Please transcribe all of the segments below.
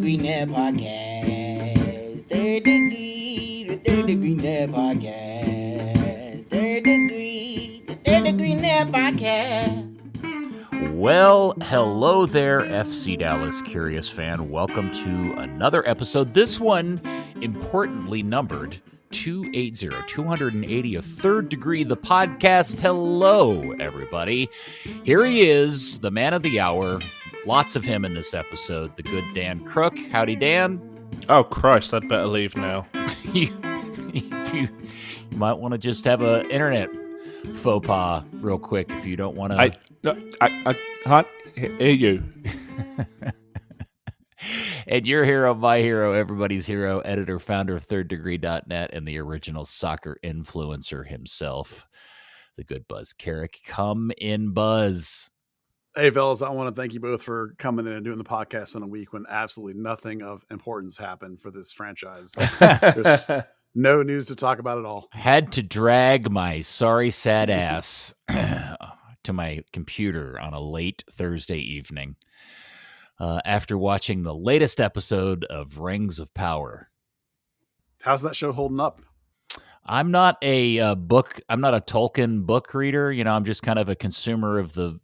Degree Net Podcast. Third Degree, the Third Degree Net Podcast. Third Degree, the Third Degree Net Podcast. Well, hello there, FC Dallas Curious fan. Welcome to another episode. This one, importantly numbered 280 of Third Degree, the podcast. Hello, everybody. Here he is, the man of the hour. Lots of him in this episode, the good Dan Crooke. Howdy, Dan. Oh, Christ, I'd better leave now. you might want to just have an internet faux pas real quick if you don't want to. I can't hear you. And your hero, my hero, everybody's hero, editor, founder of thirddegree.net, and the original soccer influencer himself, the good Buzz Carrick. Come in, Buzz. Hey, fellas, I want to thank you both for coming in and doing the podcast in a week when absolutely nothing of importance happened for this franchise. There's no news to talk about at all. Had to drag my sorry, sad ass to my computer on a late Thursday evening after watching the latest episode of Rings of Power. How's that show holding up? I'm not a Tolkien book reader. You know, I'm just kind of a consumer of the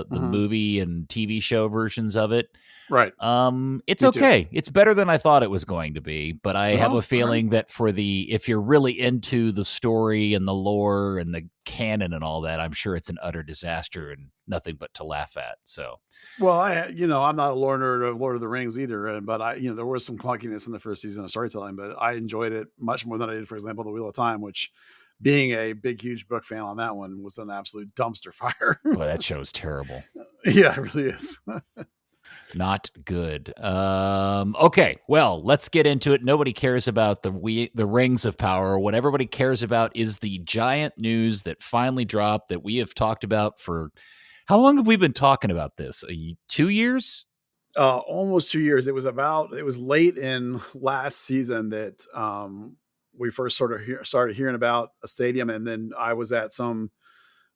movie and TV show versions of it. Right. It's Me okay. too. It's better than I thought it was going to be, but I have a feeling that if you're really into the story and the lore and the canon and all that, I'm sure it's an utter disaster and nothing but to laugh at. So, well, I'm not a learner of Lord of the Rings either, but there was some clunkiness in the first season of storytelling, but I enjoyed it much more than I did, for example, The Wheel of Time, which, being a big, huge book fan on that one, was an absolute dumpster fire. Well, that show's terrible. Yeah, it really is. Not good. Okay, well, let's get into it. Nobody cares about the Rings of Power. What everybody cares about is the giant news that finally dropped that we have talked about for... How long have we been talking about this? 2 years? Almost 2 years. It was late in last season that we first started hearing about a stadium, and then I was at some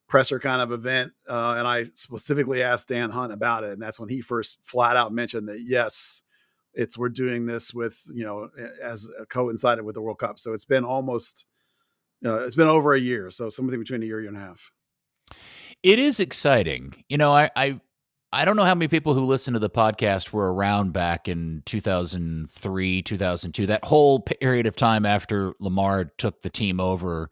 presser kind of event, and I specifically asked Dan Hunt about it, and that's when he first flat out mentioned that yes, we're doing this with as coincided with the World Cup. So it's been almost it's been over a year, so something between a year and a half. It is exciting. I don't know how many people who listen to the podcast were around back in 2003, 2002, that whole period of time after Lamar took the team over.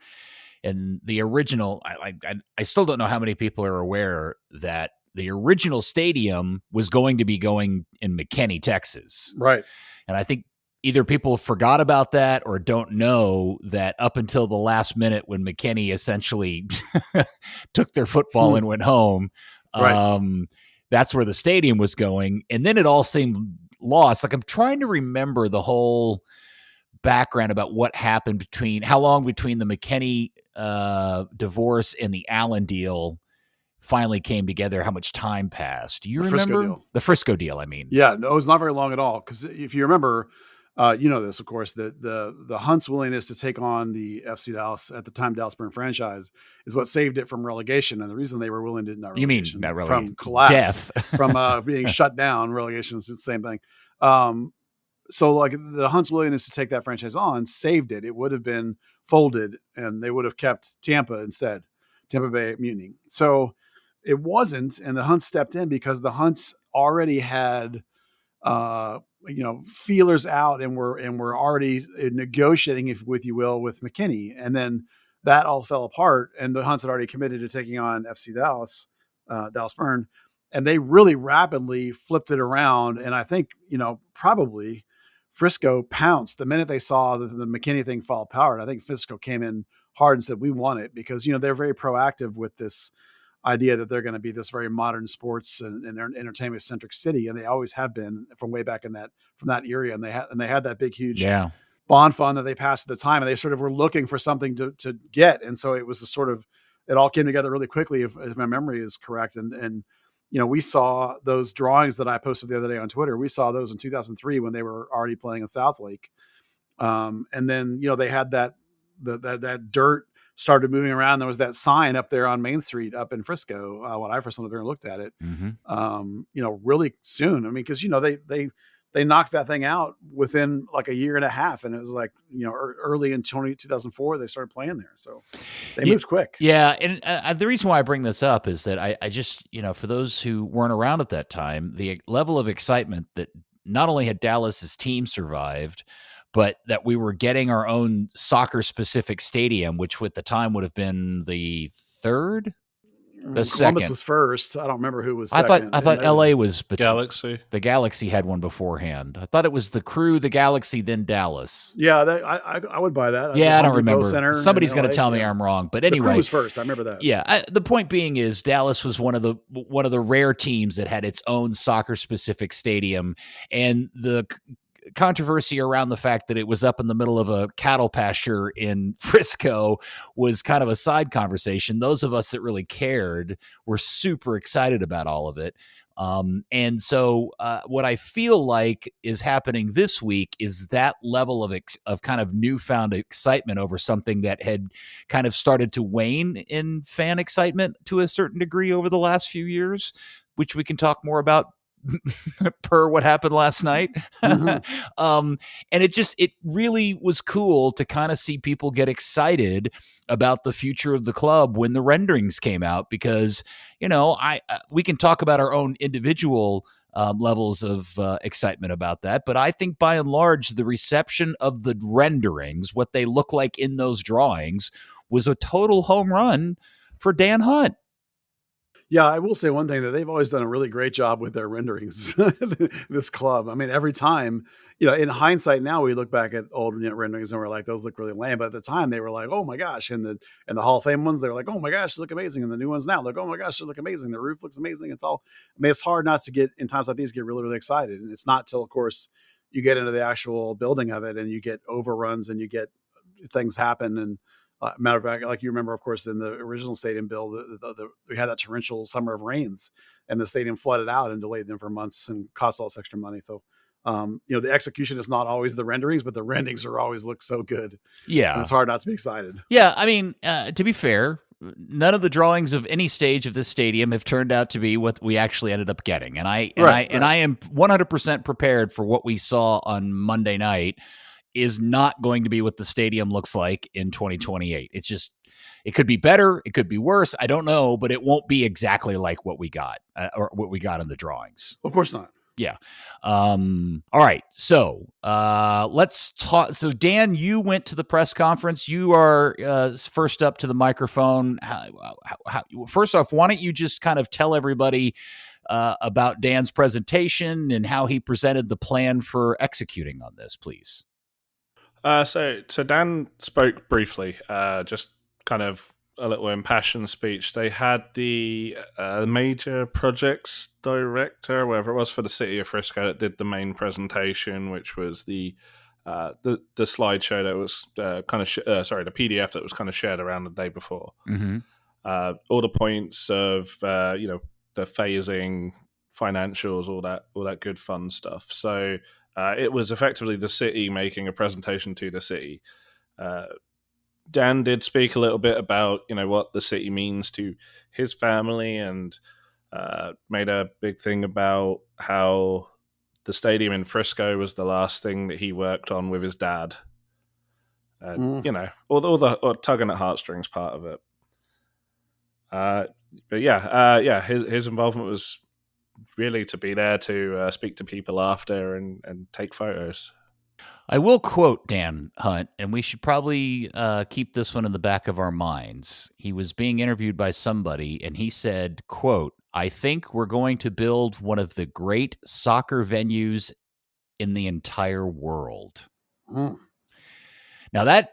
And the original, I still don't know how many people are aware that the original stadium was going to be going in McKinney, Texas. Right. And I think either people forgot about that or don't know that up until the last minute when McKinney essentially took their football and went home, right. That's where the stadium was going. And then it all seemed lost. Like, I'm trying to remember the whole background about what happened how long between the McKinney divorce and the Allen deal finally came together, how much time passed. Do you remember? The Frisco deal, I mean. Yeah, no, it was not very long at all. Because if you remember, this, of course, the Hunt's willingness to take on the FC Dallas, at the time Dallas Burn franchise, is what saved it from relegation. And the reason they were willing to not relegation, from collapse, death, from being shut down. Relegation is the same thing. So like the Hunt's willingness to take that franchise on saved it. It would have been folded and they would have kept Tampa instead, Tampa Bay Mutiny. So it wasn't, and the Hunts stepped in because the Hunts already had, feelers out and were already negotiating, if you will, with McKinney. And then that all fell apart, and the Hunts had already committed to taking on FC Dallas, Dallas Burn, and they really rapidly flipped it around. And I think, probably Frisco pounced the minute they saw the McKinney thing fall apart. I think Frisco came in hard and said, we want it, because, they're very proactive with this idea that they're going to be this very modern sports and entertainment centric city. And they always have been from way back from that area. And they had that big, huge bond fund that they passed at the time. And they sort of were looking for something to get. And so it was it all came together really quickly, if my memory is correct. And we saw those drawings that I posted the other day on Twitter. We saw those in 2003 when they were already playing in South Lake. And then, they had that dirt started moving around. There was that sign up there on Main Street up in Frisco when I first went there and looked at it. Really soon. I mean, because they they knocked that thing out within like a year and a half. And it was like, early in 2004, they started playing there. So they moved quick. Yeah. And the reason why I bring this up is that I just, for those who weren't around at that time, the level of excitement that not only had Dallas's team survived, but that we were getting our own soccer-specific stadium, which at the time would have been the third? The Columbus second was first. I don't remember who was second. I thought LA was Galaxy. The Galaxy had one beforehand. I thought it was the Crew, the Galaxy, then Dallas. Yeah, I would buy that. I don't remember. Somebody's going to tell me I'm wrong, but anyway, the Crew was first. I remember that. Yeah, the point being is Dallas was one of the rare teams that had its own soccer-specific stadium, and the controversy around the fact that it was up in the middle of a cattle pasture in Frisco was kind of a side conversation. Those of us that really cared were super excited about all of it. And so what I feel like is happening this week is that level of kind of newfound excitement over something that had kind of started to wane in fan excitement to a certain degree over the last few years, which we can talk more about per what happened last night. And it really was cool to kind of see people get excited about the future of the club when the renderings came out, because, we can talk about our own individual levels of excitement about that. But I think by and large, the reception of the renderings, what they look like in those drawings, was a total home run for Dan Hunt. Yeah, I will say one thing, that they've always done a really great job with their renderings, this club. I mean, every time, in hindsight now, we look back at old renderings and we're like, those look really lame. But at the time they were like, oh my gosh. And the Hall of Fame ones, they were like, oh my gosh, they look amazing. And the new ones now look, oh my gosh, they look amazing. The roof looks amazing. It's hard not to get, in times like these, get really, really excited. And it's not till, of course, you get into the actual building of it and you get overruns and you get things happen. And matter of fact, like you remember, of course, in the original stadium build, we had that torrential summer of rains, and the stadium flooded out and delayed them for months and cost all this extra money. So, the execution is not always the renderings, but the renderings always look so good. Yeah, and it's hard not to be excited. Yeah, I mean, to be fair, none of the drawings of any stage of this stadium have turned out to be what we actually ended up getting, and I am 100% prepared for what we saw on Monday night is not going to be what the stadium looks like in 2028. It's just, it could be better, it could be worse, I don't know, but it won't be exactly like what we got or what we got in the drawings. Of course not. Yeah. All right. So let's talk. So Dan, you went to the press conference. You are first up to the microphone. First off, why don't you just kind of tell everybody about Dan's presentation and how he presented the plan for executing on this, please? So Dan spoke briefly, just kind of a little impassioned speech. They had the major projects director, whatever it was, for the city of Frisco that did the main presentation, which was the slideshow that was the PDF that was kind of shared around the day before. Mm-hmm. All the points of the phasing, financials, all that good fun stuff. So. It was effectively the city making a presentation to the city. Dan did speak a little bit about, what the city means to his family, and made a big thing about how the stadium in Frisco was the last thing that he worked on with his dad. All the tugging at heartstrings part of it. His involvement was really to be there to speak to people after and take photos. I will quote Dan Hunt, and we should probably keep this one in the back of our minds. He was being interviewed by somebody, and he said, quote, "I think we're going to build one of the great soccer venues in the entire world." Now, that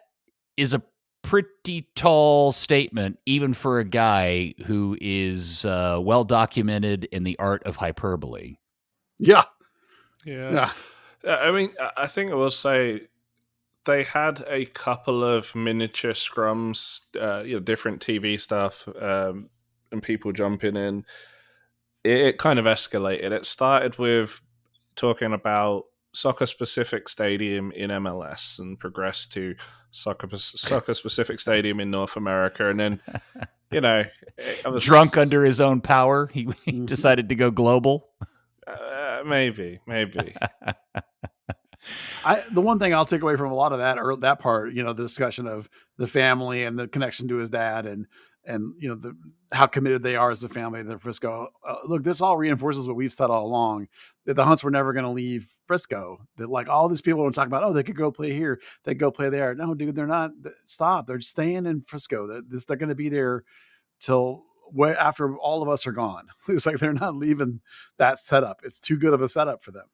is a pretty tall statement, even for a guy who is well documented in the art of hyperbole. Yeah. I mean, I think I will say they had a couple of miniature scrums, different TV stuff, and people jumping in. It kind of escalated. It started with talking about soccer-specific stadium in MLS and progressed to soccer-specific stadium in North America. And then, drunk under his own power, he decided to go global. Maybe. The one thing I'll take away from a lot of that, or that part, the discussion of the family and the connection to his dad, and how committed they are as a family to Frisco. Look, this all reinforces what we've said all along, that the Hunts were never going to leave Frisco. That like all these people want to talk about, they could go play here, they could go play there. No, dude, they're not. Stop. They're staying in Frisco. They're going to be there till way after all of us are gone. It's like they're not leaving that setup. It's too good of a setup for them.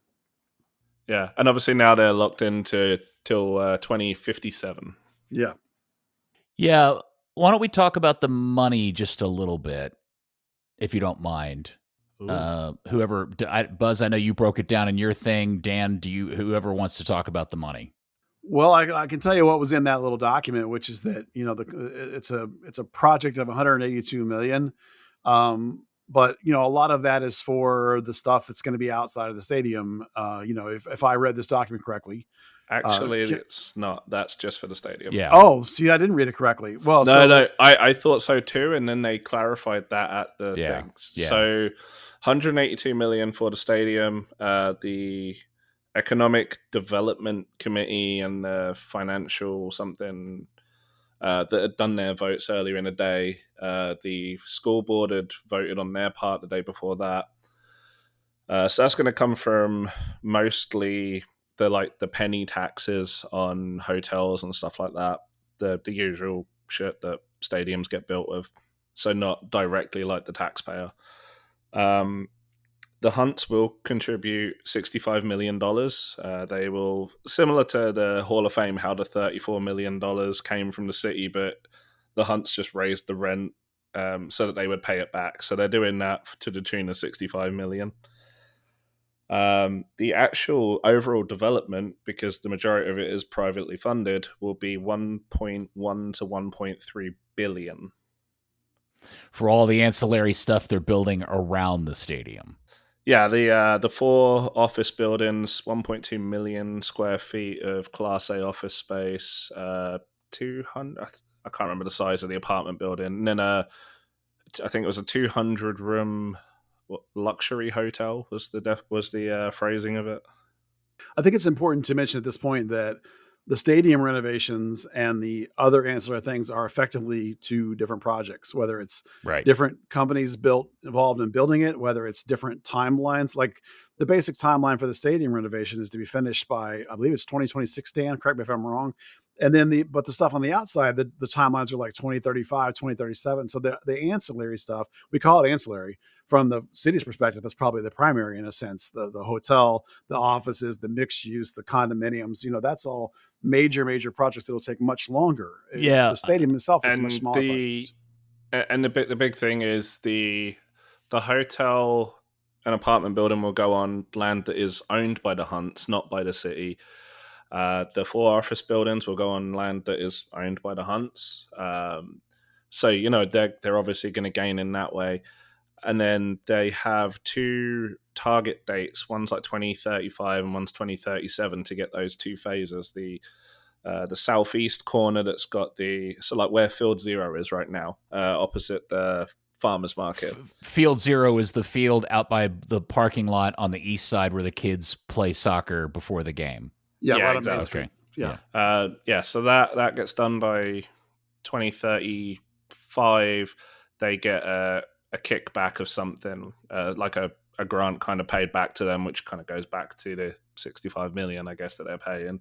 Yeah, and obviously now they're locked into till 2057. Yeah. Yeah. Why don't we talk about the money just a little bit, if you don't mind? Buzz, I know you broke it down in your thing. Dan, whoever wants to talk about the money? Well, I can tell you what was in that little document, which is that it's a project of 182 million. But a lot of that is for the stuff that's going to be outside of the stadium. If I read this document correctly, actually, it's not. That's just for the stadium. Yeah. Oh, see, I didn't read it correctly. Well, no, I thought so too, and then they clarified that at the things. Yeah. So, 182 million for the stadium. The Economic Development Committee and the financial something. That had done their votes earlier in the day. The school board had voted on their part the day before that. So that's going to come from mostly the penny taxes on hotels and stuff like that. The usual shit that stadiums get built with. So not directly like the taxpayer. The Hunts will contribute $65 million. They will, similar to the Hall of Fame, how the $34 million came from the city, but the Hunts just raised the rent so that they would pay it back. So they're doing that to the tune of $65 million. The actual overall development, because the majority of it is privately funded, will be 1.1 to 1.3 billion. For all the ancillary stuff they're building around the stadium. Yeah, the 4 office buildings, 1.2 million square feet of Class A office space, 200. I can't remember the size of the apartment building. And then I think it was a 200-room luxury hotel was the phrasing of it. I think it's important to mention at this point that the stadium renovations and the other ancillary things are effectively 2 different projects, whether it's different companies involved in building it, whether it's different timelines. Like the basic timeline for the stadium renovation is to be finished by, I believe it's 2026, Dan, correct me if I'm wrong. And then but the stuff on the outside, the timelines are like 2035, 2037. So the ancillary stuff, we call it ancillary. From the city's perspective, that's probably the primary in a sense. The hotel, the offices, the mixed use, the condominiums, that's all major projects that'll take much longer. Yeah. The stadium itself is a much smaller project. And the big thing is the hotel and apartment building will go on land that is owned by the Hunts, not by the city. The 4 office buildings will go on land that is owned by the Hunts. So they're obviously going to gain in that way. And then they have 2 target dates. One's like 2035 and one's 2037 to get those 2 phases. The southeast corner that's got like where Field Zero is right now, opposite the farmers market. Field Zero is the field out by the parking lot on the east side where the kids play soccer before the game. Yeah, right exactly. on Main Street. Yeah. So that gets done by 2035. They get a kickback of something, like a grant kind of paid back to them, which kind of goes back to the 65 million, I guess, that they're paying.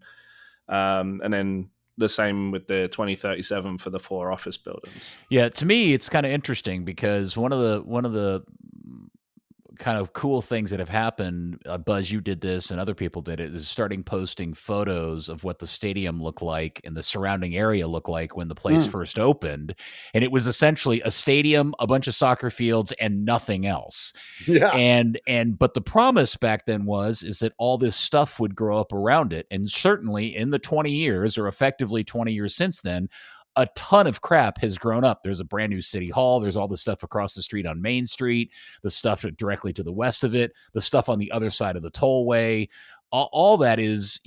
And then the same with the 2037 for the 4 office buildings. Yeah, to me, it's kind of interesting because one of the kind of cool things that have happened, Buzz, you did this and other people did it, is starting posting photos of what the stadium looked like and the surrounding area looked like when the place first opened. And it was essentially a stadium, a bunch of soccer fields, and nothing else. Yeah. But the promise back then is that all this stuff would grow up around it. And certainly in the 20 years, or effectively 20 years since then, a ton of crap has grown up. There's a brand new city hall. There's all the stuff across the street on Main Street, the stuff directly to the west of it, the stuff on the other side of the tollway. All that is,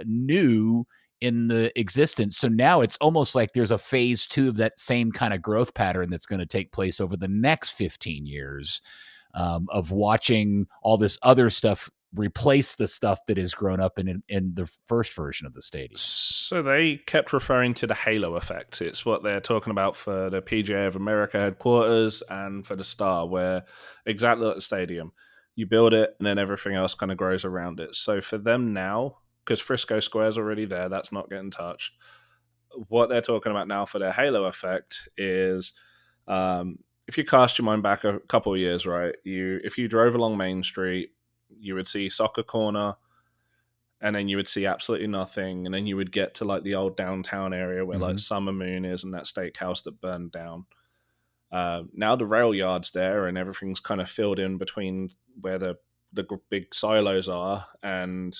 new in the existence. So now it's almost like there's a phase 2 of that same kind of growth pattern that's going to take place over the next 15 years. of watching all this other stuff replace the stuff that has grown up in the first version of the stadium. So they kept referring to the halo effect. It's what they're talking about for the PGA of America headquarters and for the Star, where exactly like the stadium, you build it and then everything else kind of grows around it. So for them now, because Frisco Square's already there, that's not getting touched. What they're talking about now for their halo effect is, if you cast your mind back a couple of years, right? If you drove along Main Street, you would see Soccer Corner, and then you would see absolutely nothing, and then you would get to like the old downtown area where like Summer Moon is and that steakhouse that burned down. Now the rail yard's there, and everything's kind of filled in between where the big silos are and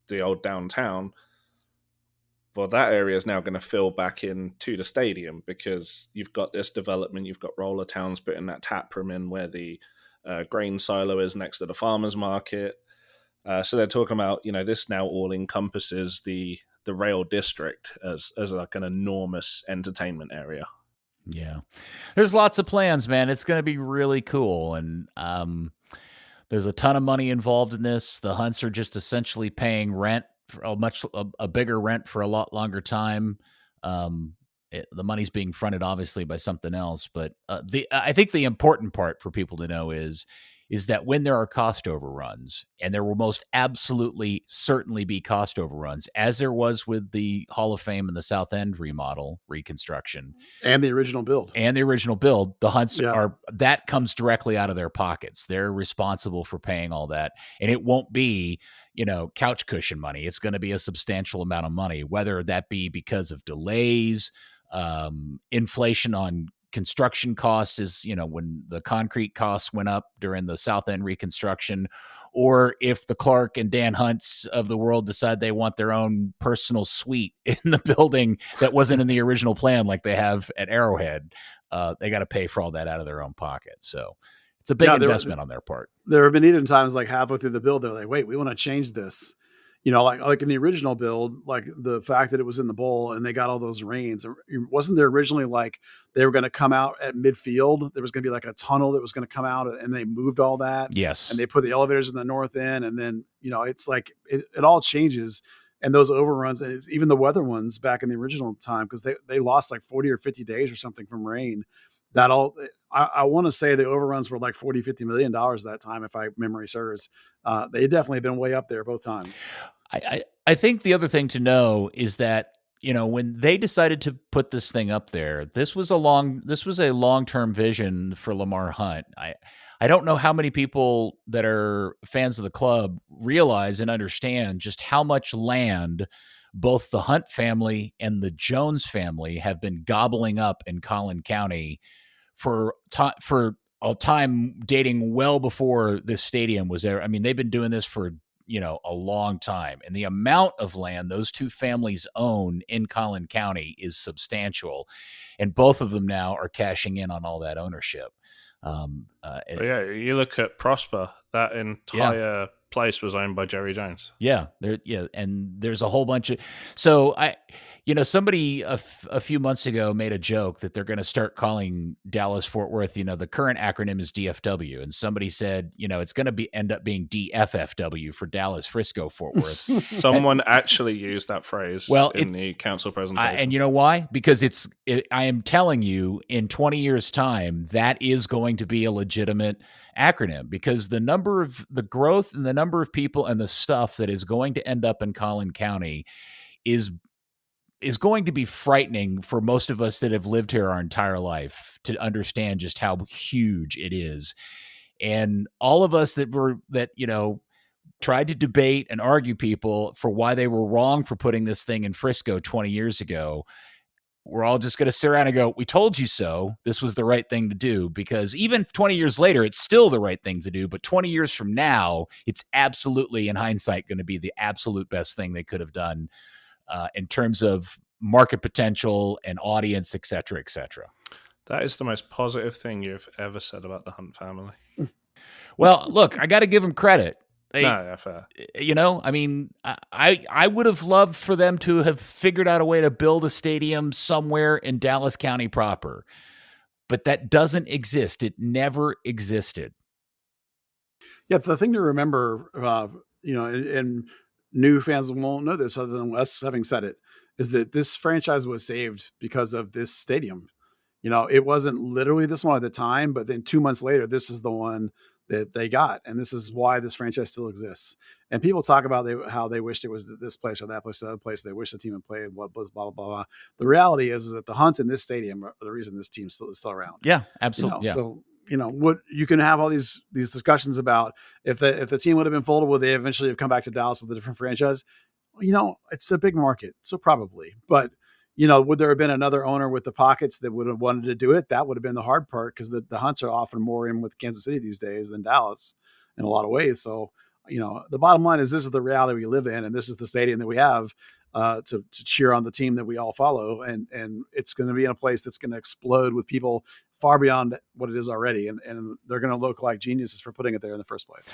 the old downtown. Well, that area is now going to fill back into the stadium because you've got this development. You've got Roller Towns putting that tap room in where the grain silo is next to the farmer's market. So they're talking about, this now all encompasses the rail district as like an enormous entertainment area. Yeah. There's lots of plans, man. It's going to be really cool. And there's a ton of money involved in this. The Hunts are just essentially paying rent, for a bigger rent for a lot longer time. The money's being fronted obviously by something else, but I think the important part for people to know is that when there are cost overruns, and there will most absolutely certainly be cost overruns, as there was with the Hall of Fame and the South End remodel reconstruction and the original build, the Hunts that comes directly out of their pockets. They're responsible for paying all that, and it won't be couch cushion money. It's going to be a substantial amount of money, whether that be because of delays, inflation on construction costs, is when the concrete costs went up during the South End reconstruction, or if the Clark and Dan Hunts of the world decide they want their own personal suite in the building that wasn't in the original plan, like they have at Arrowhead, they got to pay for all that out of their own pocket. So it's a big investment on their part. There have been even times like halfway through the build, they're like, wait, we want to change this. Like in the original build, like the fact that it was in the bowl and they got all those rains, wasn't there originally like they were going to come out at midfield? There was going to be like a tunnel that was going to come out, and they moved all that. Yes. And they put the elevators in the north end, and then, it's like it all changes. And those overruns, and even the weather ones back in the original time, because they lost like 40 or 50 days or something from rain. I want to say the overruns were like $40-50 million that time, if my memory serves. They definitely been way up there both times. I think the other thing to know is that, when they decided to put this thing up there, this was a long-term vision for Lamar Hunt. I don't know how many people that are fans of the club realize and understand just how much land both the Hunt family and the Jones family have been gobbling up in Collin County for a time dating well before this stadium was there. I mean, they've been doing this for a long time, and the amount of land those two families own in Collin County is substantial, and both of them now are cashing in on all that ownership. You look at Prosper, that entire place was owned by Jerry Jones. And there's a whole bunch of somebody a few months ago made a joke that they're going to start calling Dallas Fort Worth, the current acronym is DFW, and somebody said, it's going to end up being DFFW for Dallas Frisco Fort Worth. Someone actually used that phrase in the council presentation. And you know why? Because I am telling you, in 20 years' time, that is going to be a legitimate acronym, because the growth and the number of people and the stuff that is going to end up in Collin County is going to be frightening for most of us that have lived here our entire life to understand just how huge it is. And all of us that tried to debate and argue people for why they were wrong for putting this thing in Frisco 20 years ago, we're all just going to sit around and go, we told you so. This was the right thing to do, because even 20 years later, it's still the right thing to do. But 20 years from now, it's absolutely, in hindsight, going to be the absolute best thing they could have done in terms of market potential and audience, et cetera, et cetera. That is the most positive thing you've ever said about the Hunt family. Well, look, I got to give them credit. Fair. I mean, I would have loved for them to have figured out a way to build a stadium somewhere in Dallas County proper, but that doesn't exist. It never existed. Yeah, the thing to remember, and new fans won't know this other than us having said it, is that this franchise was saved because of this stadium. It wasn't literally this one at the time, but then 2 months later, this is the one that they got. And this is why this franchise still exists. And people talk about how they wished it was this place or that place, or the other place. They wish the team had played what was blah, blah, blah, blah. The reality is that the Hunts in this stadium are the reason this team is still around. Yeah, absolutely. Yeah. So, what you can have all these discussions about if the team would have been folded, would they eventually have come back to Dallas with a different franchise? It's a big market. So probably, but would there have been another owner with the pockets that would have wanted to do it? That would have been the hard part because the Hunts are often more in with Kansas City these days than Dallas in a lot of ways. So, the bottom line is this is the reality we live in, and this is the stadium that we have to cheer on the team that we all follow. And it's going to be in a place that's going to explode with people far beyond what it is already. And they're going to look like geniuses for putting it there in the first place.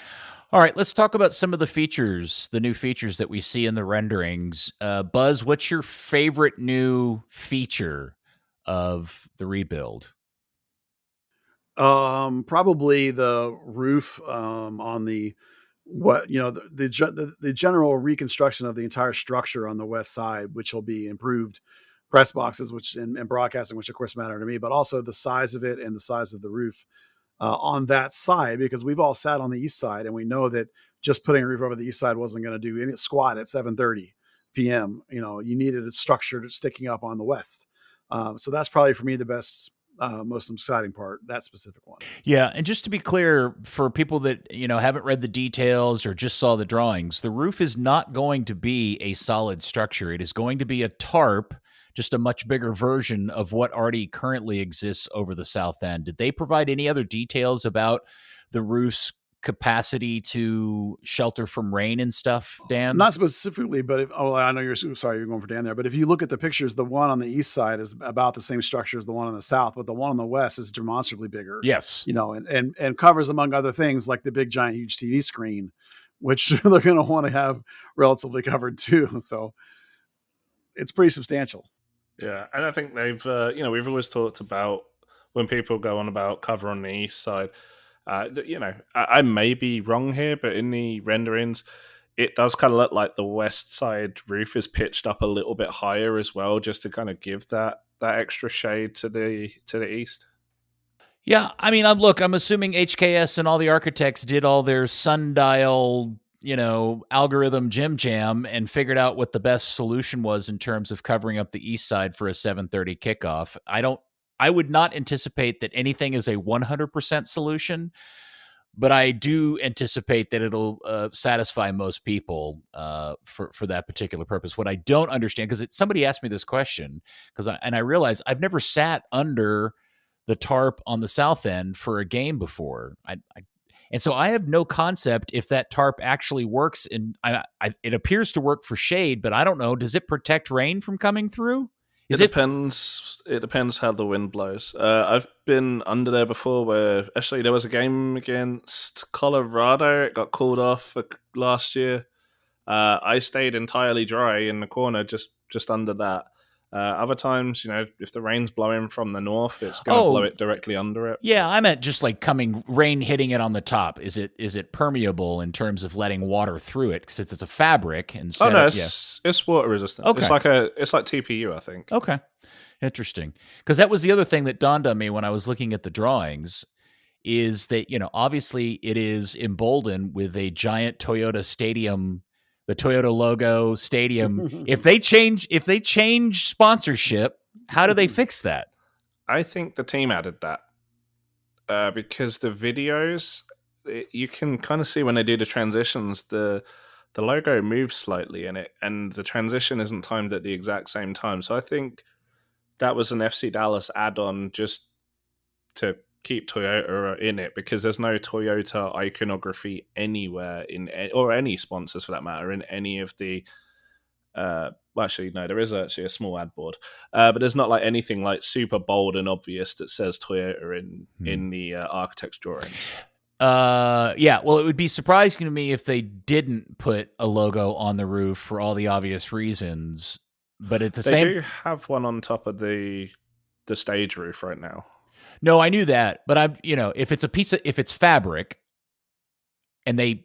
All right, let's talk about some of the features, the new features that we see in the renderings. Buzz, what's your favorite new feature of the rebuild? Probably the roof on the general reconstruction of the entire structure on the west side, which will be improved press boxes, and broadcasting, which of course matter to me, but also the size of it and the size of the roof on that side, because we've all sat on the east side and we know that just putting a roof over the east side wasn't going to do any squat at 7:30 p.m. You needed a structure sticking up on the west. So that's probably for me the best, most exciting part, that specific one. Yeah, and just to be clear, for people that haven't read the details or just saw the drawings, the roof is not going to be a solid structure. It is going to be a tarp, just a much bigger version of what already currently exists over the south end. Did they provide any other details about the roof's capacity to shelter from rain and stuff, Dan? Not specifically, but I know you're going for Dan there, but if you look at the pictures, the one on the east side is about the same structure as the one on the south, but the one on the west is demonstrably bigger. Yes. And covers, among other things, like the big, giant, huge TV screen, which they're going to want to have relatively covered too. So it's pretty substantial. Yeah, and I think they've, we've always talked about when people go on about cover on the east side, I may be wrong here, but in the renderings, it does kind of look like the west side roof is pitched up a little bit higher as well, just to kind of give that extra shade to the east. Yeah, I mean, I'm assuming HKS and all the architects did all their sundial algorithm jam and figured out what the best solution was in terms of covering up the east side for a 7:30 kickoff. I would not anticipate that anything is a 100% solution, but I do anticipate that it'll satisfy most people for that particular purpose. What I don't understand, because somebody asked me this question, I realized I've never sat under the tarp on the south end for a game before. And so I have no concept if that tarp actually works. And it appears to work for shade, but I don't know. Does it protect rain from coming through? It depends. It depends how the wind blows. I've been under there before where actually there was a game against Colorado. It got called off last year. I stayed entirely dry in the corner just under that. Other times, if the rain's blowing from the north, it's going to blow it directly under it. Yeah, I meant just like rain hitting it on the top. Is it permeable in terms of letting water through it? Because it's a fabric. And it's water resistant. Okay. It's like TPU, I think. Okay, interesting. Because that was the other thing that dawned on me when I was looking at the drawings, is that obviously it is emboldened with a giant Toyota stadium. The Toyota logo, stadium. If they change sponsorship, how do they fix that? I think the team added that because the videos, you can kind of see when they do the transitions, the logo moves slightly in it, and the transition isn't timed at the exact same time. So I think that was an FC Dallas add-on just to keep Toyota in it, because there's no Toyota iconography anywhere or any sponsors for that matter in any of the actually no, there is actually a small ad board, but there's not like anything like super bold and obvious that says Toyota in the architect's drawings. Yeah, well, it would be surprising to me if they didn't put a logo on the roof for all the obvious reasons, but at they do have one on top of the stage roof right now. No, I knew that, but if it's fabric, and they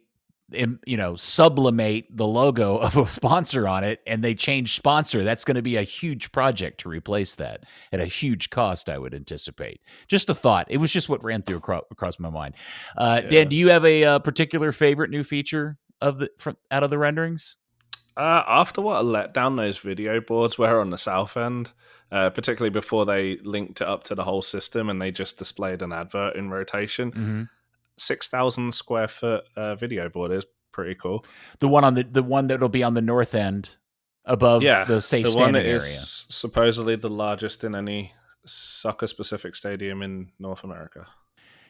sublimate the logo of a sponsor on it, and they change sponsor, that's going to be a huge project to replace that at a huge cost, I would anticipate. Just a thought. It was just what ran through across my mind. Dan, do you have a particular favorite new feature out of the renderings? After what a letdown those video boards were on the south end, particularly before they linked it up to the whole system and they just displayed an advert in rotation. Mm-hmm. 6,000 square foot video board is pretty cool. The one that'll be on the north end above the safe the standing one that area. Is supposedly the largest in any soccer specific stadium in North America.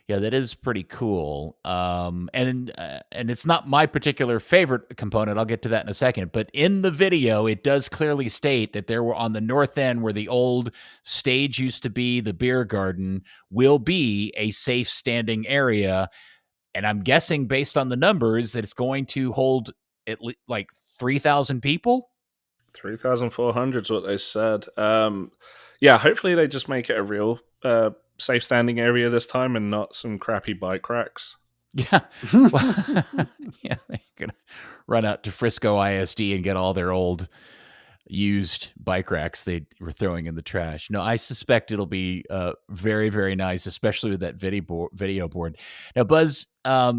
Yeah, that is pretty cool. And it's not my particular favorite component. I'll get to that in a second. But in the video, it does clearly state that there were on the north end where the old stage used to be, the beer garden, will be a safe standing area. And I'm guessing based on the numbers that it's going to hold at least like 3,000 people. 3,400 is what they said. Yeah, hopefully they just make it a real safe standing area this time and not some crappy bike racks. Yeah. Yeah, they could run out to Frisco ISD and get all their old used bike racks they were throwing in the trash. No, I suspect it'll be very, very nice, especially with that video board. Now, Buzz, a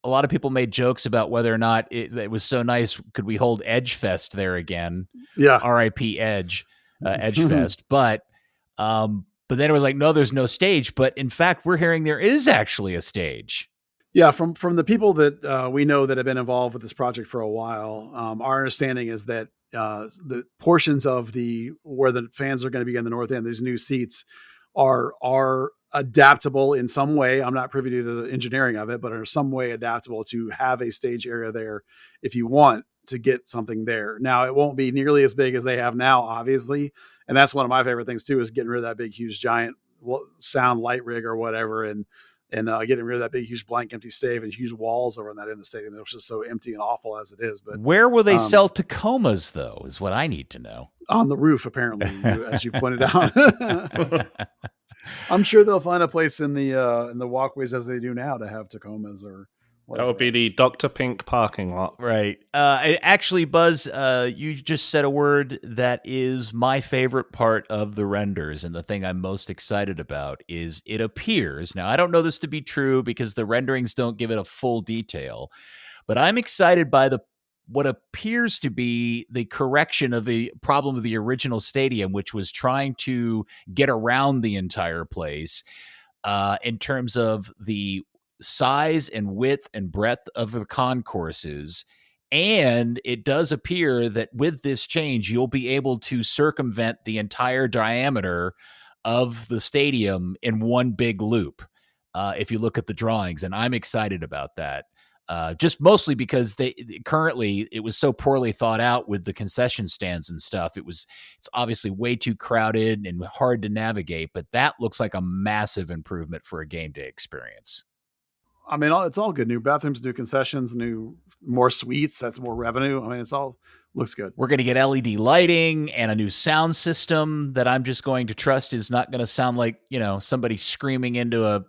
lot of people made jokes about whether or not it was so nice. Could we hold Edge Fest there again? Yeah. R.I.P. Edge Fest. But then it was like, no, there's no stage. But in fact, we're hearing there is actually a stage. Yeah, from the people that we know that have been involved with this project for a while, our understanding is that the portions of where the fans are going to be on the north end, these new seats are adaptable in some way. I'm not privy to the engineering of it, but are some way adaptable to have a stage area there if you want to get something there. Now, it won't be nearly as big as they have now, obviously. And that's one of my favorite things too, is getting rid of that big, huge, giant sound light rig or whatever. And getting rid of that big, huge blank empty stave and huge walls over in that in the stadium. It was just so empty and awful as it is. But where will they sell Tacomas though, is what I need to know. On the roof, apparently, as you pointed out. I'm sure they'll find a place in the walkways as they do now to have Tacomas or whatever. That would be the Dr. Pink parking lot. Right. Actually, Buzz, you just said a word that is my favorite part of the renders, and the thing I'm most excited about is it appears, now I don't know this to be true because the renderings don't give it a full detail, but I'm excited by what appears to be the correction of the problem of the original stadium, which was trying to get around the entire place in terms of the size and width and breadth of the concourses. And it does appear that with this change, you'll be able to circumvent the entire diameter of the stadium in one big loop. If you look at the drawings, and I'm excited about that. Just mostly because currently it was so poorly thought out with the concession stands and stuff. It's obviously way too crowded and hard to navigate, but that looks like a massive improvement for a game day experience. I mean, it's all good. New bathrooms, new concessions, more suites. That's more revenue. I mean, it's all looks good. We're going to get LED lighting and a new sound system that I'm just going to trust is not going to sound like, somebody screaming into a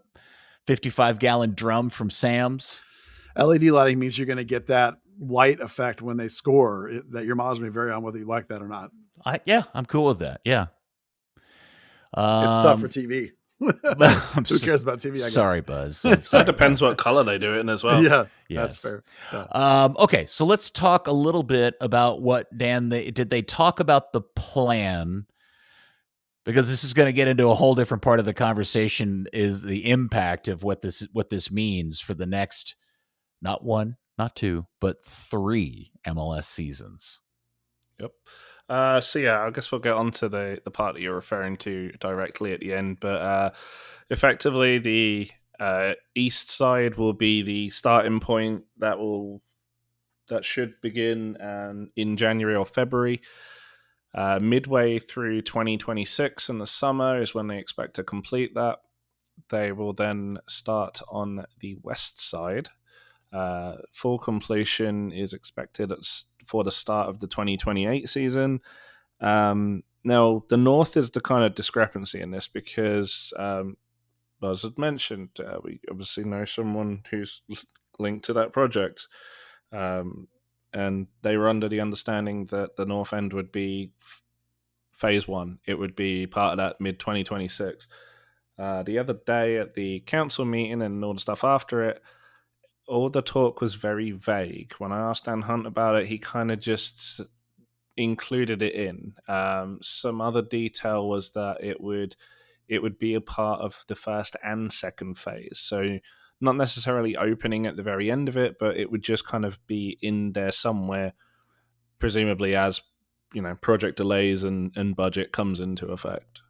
55-gallon drum from Sam's. LED lighting means you're going to get that light effect when they score that your mileage may vary on whether you like that or not. I'm cool with that. Yeah. It's tough for TV. Who cares about TV? I guess. Sorry, Buzz. It depends what color they do it in as well. Yeah, yes. That's fair. Yeah. Okay, so let's talk a little bit about what did they talk about the plan? Because this is going to get into a whole different part of the conversation, is the impact of what this means for the next, not one, not two, but 3 MLS seasons. Yep. So yeah, I guess we'll get on to the part that you're referring to directly at the end. But effectively, the east side will be the starting point that should begin in January or February. Midway through 2026 in the summer is when they expect to complete that. They will then start on the west side. Full completion is expected for the start of the 2028 season. Now, the north is the kind of discrepancy in this because, Buzz had mentioned, we obviously know someone who's linked to that project. And they were under the understanding that the North End would be phase 1. It would be part of that mid-2026. The other day at the council meeting and all the stuff after it, all the talk was very vague. When I asked Dan Hunt about it, he kind of just included it in. Some other detail was that it would be a part of the first and second phase. So not necessarily opening at the very end of it, but it would just kind of be in there somewhere, presumably as, project delays and budget comes into effect.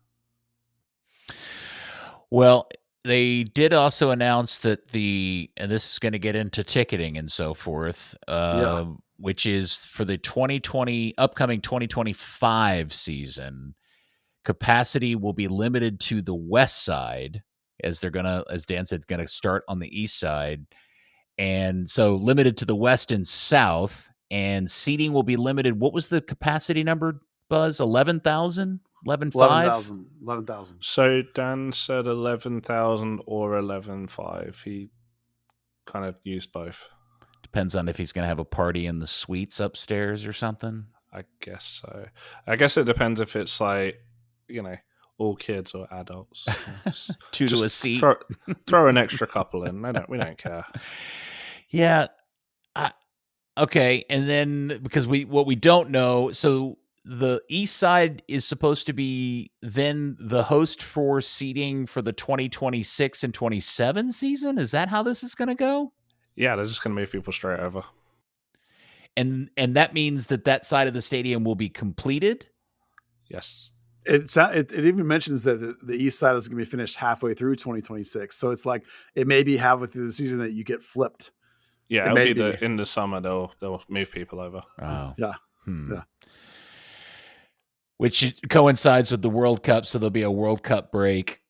Well, they did also announce that and this is going to get into ticketing and so forth, which is for the upcoming 2025 season, capacity will be limited to the west side, as Dan said, going to start on the east side. And so limited to the west and south, and seating will be limited. What was the capacity number, Buzz? 11,000? 11,500? 11,000. So Dan said 11,000 or 11,500. He kind of used both. Depends on if he's going to have a party in the suites upstairs or something. I guess so. I guess it depends if it's like, all kids or adults. Two to a seat. Throw an extra couple in. We don't care. Yeah. Okay. And then because what we don't know, so the east side is supposed to be then the host for seating for the 2026 and 27 season. Is that how this is going to go? Yeah, they're just going to move people straight over. And that means that side of the stadium will be completed? Yes. It even mentions that the east side is going to be finished halfway through 2026. So it's like it may be halfway through the season that you get flipped. Yeah, it'll be in the summer they'll move people over. Oh. Yeah. Yeah. Which coincides with the World Cup, so there'll be a World Cup break.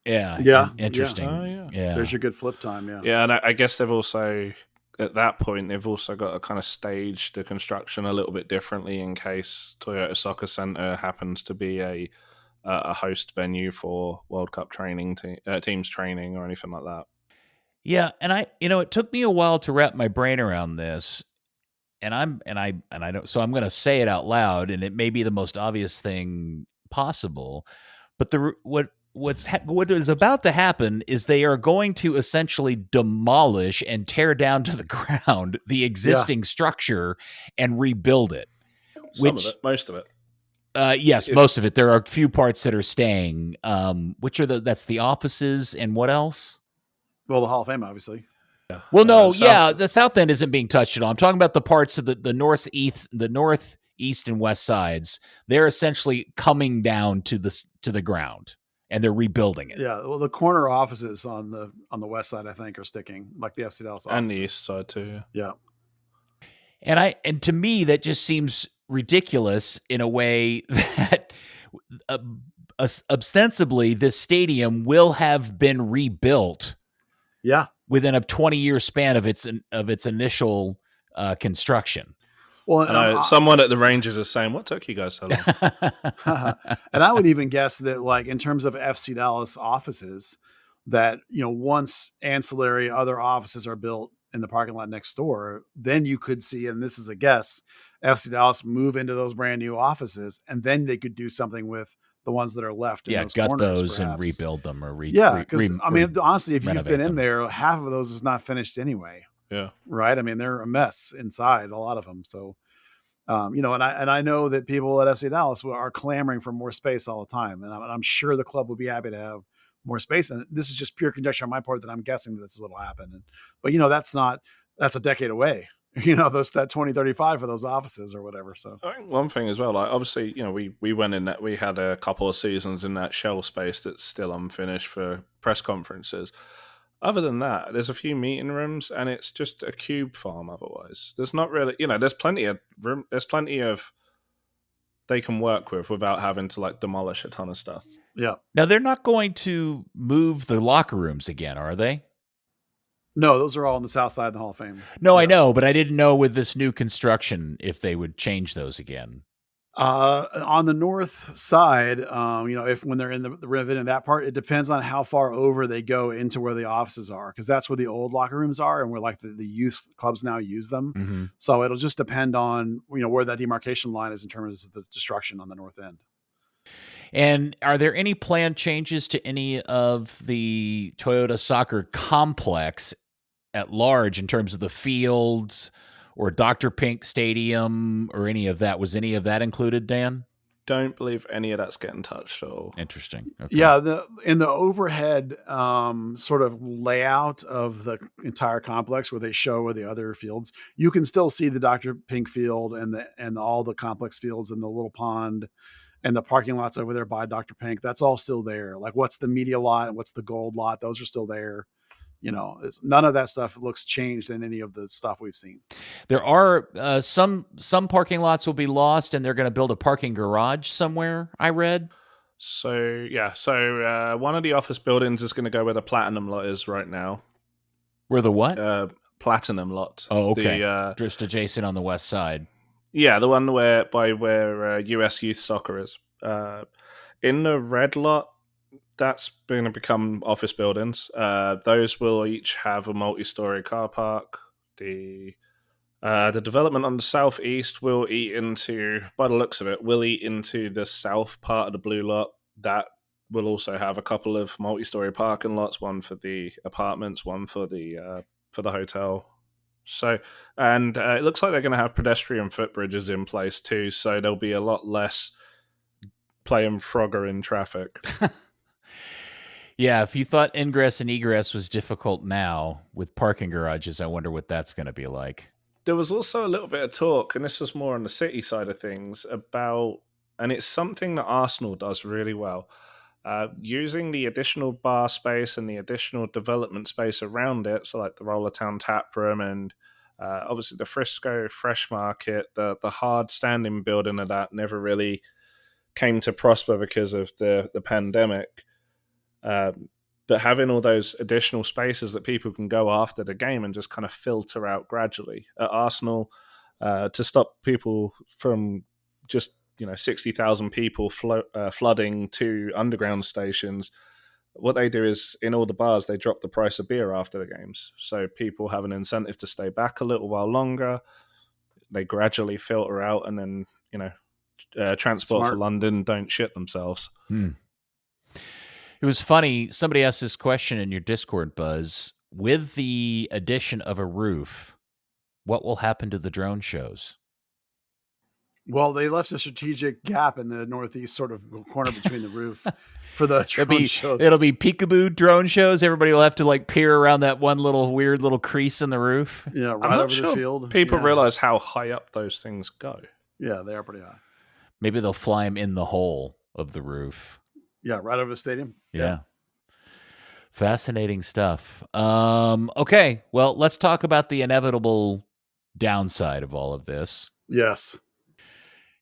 Yeah. Yeah. Interesting. Yeah. Oh, yeah. There's your good flip time, yeah. Yeah, and I guess they've also, at that point, they've also got to kind of stage the construction a little bit differently in case Toyota Soccer Center happens to be a host venue for World Cup training, teams training or anything like that. Yeah, and it took me a while to wrap my brain around this, and I don't. So I'm going to say it out loud, and it may be the most obvious thing possible, but what is about to happen is they are going to essentially demolish and tear down to the ground the existing structure and rebuild it. Most of it. Yes, most of it. There are a few parts that are staying. That's the offices and what else? Well, the Hall of Fame, obviously. Yeah. Well, no, the south end isn't being touched at all. I'm talking about the parts of the northeast and west sides. They're essentially coming down to the ground, and they're rebuilding it. Yeah, well, the corner offices on the west side, I think, are sticking, like the FC Dallas offices. And the east side too. Yeah. And to me, that just seems ridiculous in a way that ostensibly this stadium will have been rebuilt. Yeah, within a 20-year span of its initial construction. Well, someone at the Rangers is saying, "What took you guys so long?" And I would even guess that, like, in terms of FC Dallas offices, that once ancillary other offices are built in the parking lot next door, then you could see, and this is a guess, FC Dallas move into those brand new offices, and then they could do something with the ones that are left. In those gut corners, those perhaps. And rebuild them or because honestly, if you've been in them. there, half of those is not finished anyway. Yeah, right. I mean, they're a mess inside, a lot of them. So, and I know that people at FC Dallas are clamoring for more space all the time, and I'm sure the club would be happy to have more space. And this is just pure conjecture on my part that I'm guessing that this is what will happen. But that's a decade away. That 2035 for those offices or whatever. So I think one thing as well, like obviously, we went in that, we had a couple of seasons in that shell space that's still unfinished for press conferences. Other than that, there's a few meeting rooms and it's just a cube farm. Otherwise, there's not really, there's plenty of room. There's plenty of they can work with without having to like demolish a ton of stuff. Yeah. Now they're not going to move the locker rooms again, are they? No, those are all on the south side of the Hall of Fame. No, I know, but I didn't know with this new construction if they would change those again. On the north side, if when they're in the rivet in that part, it depends on how far over they go into where the offices are, because that's where the old locker rooms are, and where like the youth clubs now use them. Mm-hmm. So it'll just depend on where that demarcation line is in terms of the destruction on the north end. And are there any planned changes to any of the Toyota soccer complex at large in terms of the fields or Dr. Pink Stadium or any of that? Was any of that included, Dan? Don't believe any of that's getting touched at all. Interesting. Okay. Yeah, in the overhead sort of layout of the entire complex where they show where the other fields, you can still see the Dr. Pink field and all the complex fields and the little pond and the parking lots over there by Dr. Pink. That's all still there. Like what's the media lot and what's the gold lot? Those are still there. None of that stuff looks changed in any of the stuff we've seen. There are some parking lots will be lost, and they're going to build a parking garage somewhere, I read. So one of the office buildings is going to go where the Platinum lot is right now. Where the what? Platinum lot. Oh, okay. Just adjacent on the west side. Yeah, the one where US Youth Soccer is. In the red lot, that's going to become office buildings. Those will each have a multi-story car park. The development on the southeast will eat into, by the looks of it, the south part of the blue lot. That will also have a couple of multi-story parking lots, one for the apartments, one for the hotel. So, and it looks like they're going to have pedestrian footbridges in place too, so there'll be a lot less playing Frogger in traffic. Yeah, if you thought ingress and egress was difficult now with parking garages, I wonder what that's going to be like. There was also a little bit of talk, and this was more on the city side of things, about, and it's something that Arsenal does really well, using the additional bar space and the additional development space around it, so like the Rollertown Tap Room and obviously the Frisco Fresh Market, the hard standing building of that never really came to prosper because of the pandemic. But having all those additional spaces that people can go after the game and just kind of filter out gradually at Arsenal to stop people from just 60,000 people flooding to underground stations. What they do is in all the bars they drop the price of beer after the games, so people have an incentive to stay back a little while longer. They gradually filter out, and then Transport Smart. for London don't shit themselves. It was funny. Somebody asked this question in your Discord, Buzz. With the addition of a roof, what will happen to the drone shows? Well, they left a strategic gap in the northeast sort of corner between the roof for the drone shows. It'll be peekaboo drone shows. Everybody will have to peer around that one little weird little crease in the roof. Yeah, right over the field. People realize how high up those things go. Yeah, they are pretty high. Maybe they'll fly them in the hole of the roof. Yeah, right over the stadium. Yeah. Fascinating stuff. Okay, well, let's talk about the inevitable downside of all of this. Yes.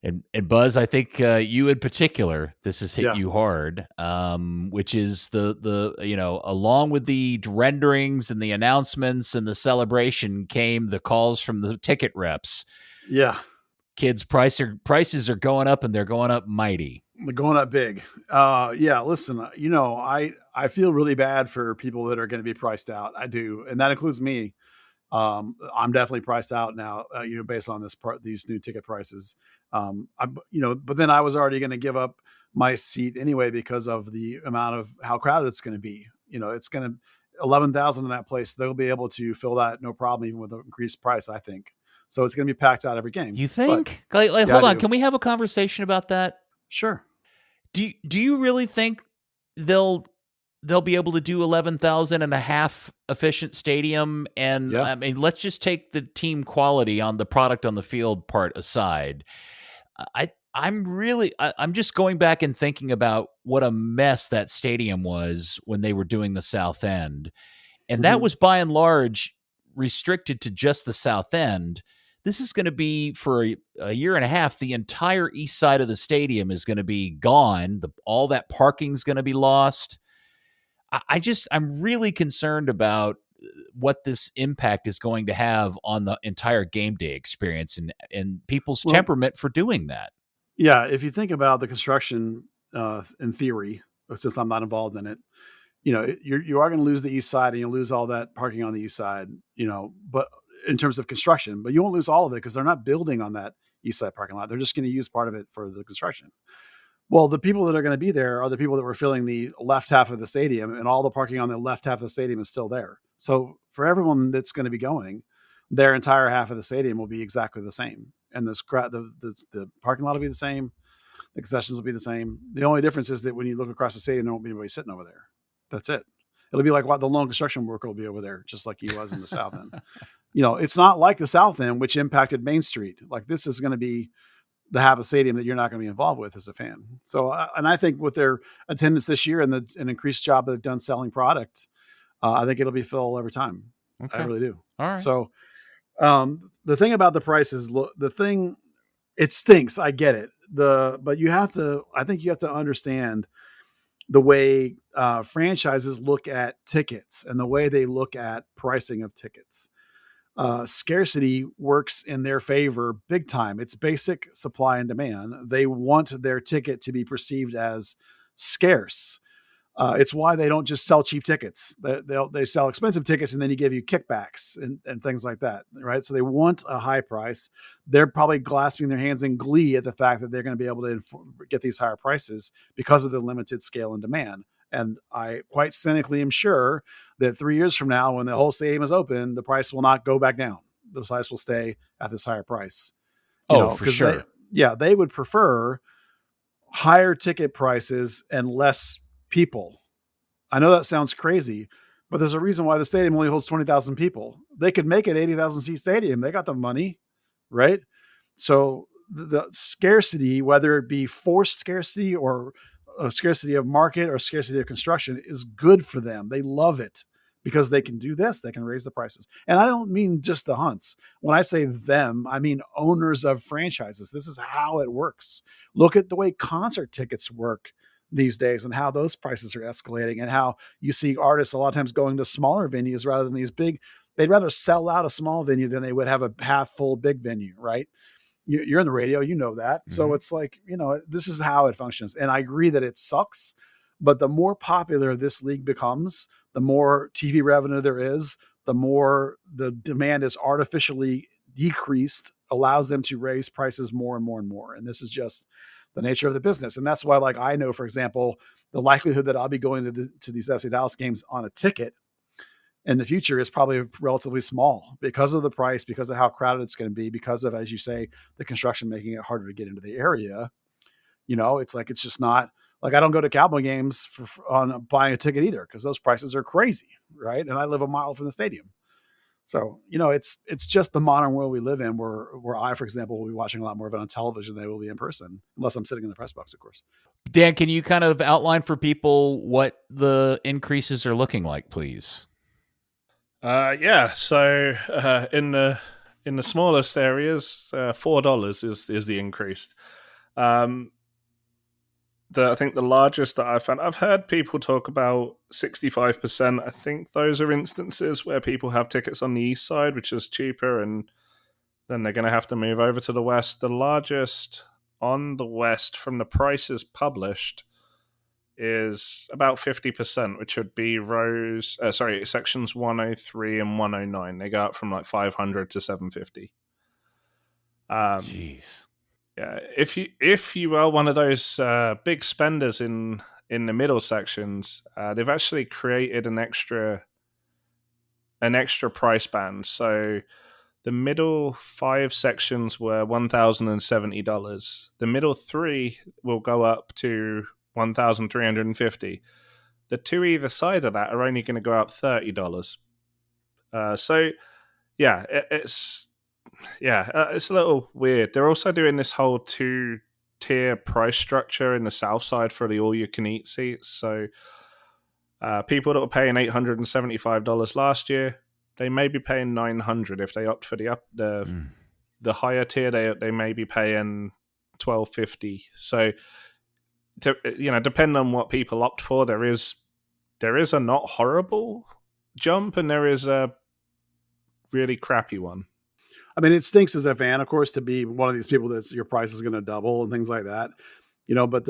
And Buzz, I think you in particular, this has hit you hard, which is the along with the renderings and the announcements and the celebration came the calls from the ticket reps. Yeah. Kids, prices are going up, and they're going up mighty. They're going up big. Listen, I feel really bad for people that are going to be priced out. I do. And that includes me. I'm definitely priced out now, based on these new ticket prices. But then I was already going to give up my seat anyway because of the amount of how crowded it's going to be. It's going to 11,000 in that place. They'll be able to fill that no problem, even with the increased price, I think. So it's going to be packed out every game. You think? Hold on. Can we have a conversation about that? Sure. Do you really think they'll be able to do 11,000 and a half efficient stadium? And I mean, let's just take the team quality on the product on the field part aside. I'm just going back and thinking about what a mess that stadium was when they were doing the South End. And that was by and large restricted to just the South End. This is going to be for a year and a half. The entire east side of the stadium is going to be gone. All that parking is going to be lost. I'm really concerned about what this impact is going to have on the entire game day experience and people's temperament for doing that. Yeah, if you think about the construction in theory, since I'm not involved in it, you are going to lose the east side and you'll lose all that parking on the east side, but in terms of construction, but you won't lose all of it because they're not building on that east side parking lot. They're just going to use part of it for the construction. Well, the people that are going to be there are the people that were filling the left half of the stadium, and all the parking on the left half of the stadium is still there. So for everyone that's going to be going, their entire half of the stadium will be exactly the same. And the parking lot will be the same. The concessions will be the same. The only difference is that when you look across the stadium, there won't be anybody sitting over there. That's it. It'll be like what the lone construction worker will be over there, just like he was in the South End. It's not like the South End, which impacted Main Street. Like this is going to be the half of the stadium that you're not going to be involved with as a fan. So, and I think with their attendance this year and an increased job they've done selling product, I think it'll be full every time. Okay. I really do. All right. So, the thing about the prices, it stinks. I get it. But I think you have to understand the way franchises look at tickets and the way they look at pricing of tickets. Scarcity works in their favor big time. It's basic supply and demand. They want their ticket to be perceived as scarce. It's why they don't just sell cheap tickets. They sell expensive tickets and then you give you kickbacks and things like that, right? So they want a high price. They're probably clasping their hands in glee at the fact that they're going to be able to get these higher prices because of the limited scale and demand. And I quite cynically am sure that 3 years from now, when the whole stadium is open, the price will not go back down. The price will stay at this higher price. For sure. They would prefer higher ticket prices and less people. I know that sounds crazy, but there's a reason why the stadium only holds 20,000 people. They could make it 80,000 seat stadium. They got the money, right? So the scarcity, whether it be forced scarcity or a scarcity of market or scarcity of construction, is good for them. They love it because they can do this. They can raise the prices. And I don't mean just the Hunts. When I say them, I mean owners of franchises. This is how it works. Look at the way concert tickets work these days and how those prices are escalating and how you see artists a lot of times going to smaller venues rather than these big. They'd rather sell out a small venue than they would have a half full big venue, right? You're in the radio, you know that. Mm-hmm. So it's like, this is how it functions. And I agree that it sucks, but the more popular this league becomes, the more TV revenue there is, the more the demand is artificially decreased, allows them to raise prices more and more and more. And this is just the nature of the business. And that's why, like, I know, for example, the likelihood that I'll be going to these FC Dallas games on a ticket in the future is probably relatively small because of the price, because of how crowded it's going to be, because of, as you say, the construction making it harder to get into the area. It's like, it's just not like, I don't go to Cowboy games on buying a ticket either, because those prices are crazy. Right. And I live a mile from the stadium. So, it's just the modern world we live in where I, for example, will be watching a lot more of it on television than I will be in person, unless I'm sitting in the press box, of course. Dan, can you kind of outline for people what the increases are looking like, please? So in the smallest areas, $4 is the increase. I think the largest that I've found, I've heard people talk about 65%. I think those are instances where people have tickets on the east side, which is cheaper, and then they're going to have to move over to the west. The largest on the west from the prices published is about 50%, which would be sections 103 and 109. They go up from like 500 to 750. Jeez. Yeah, if you are one of those big spenders in the middle sections, they've actually created an extra price band. So the middle 5 sections were $1,070. The middle 3 will go up to $1,350. The 2 either side of that are only going to go up $30. So yeah, it's a little weird. They're also doing this whole 2-tier price structure in the south side for the all-you-can-eat seats. So people that were paying $875 last year, they may be paying $900 if they opt for the higher tier. They may be paying $1,250. So depending on what people opt for, there is a not horrible jump and there is a really crappy one. I mean, it stinks as a fan, of course, to be one of these people that's your price is going to double and things like that, but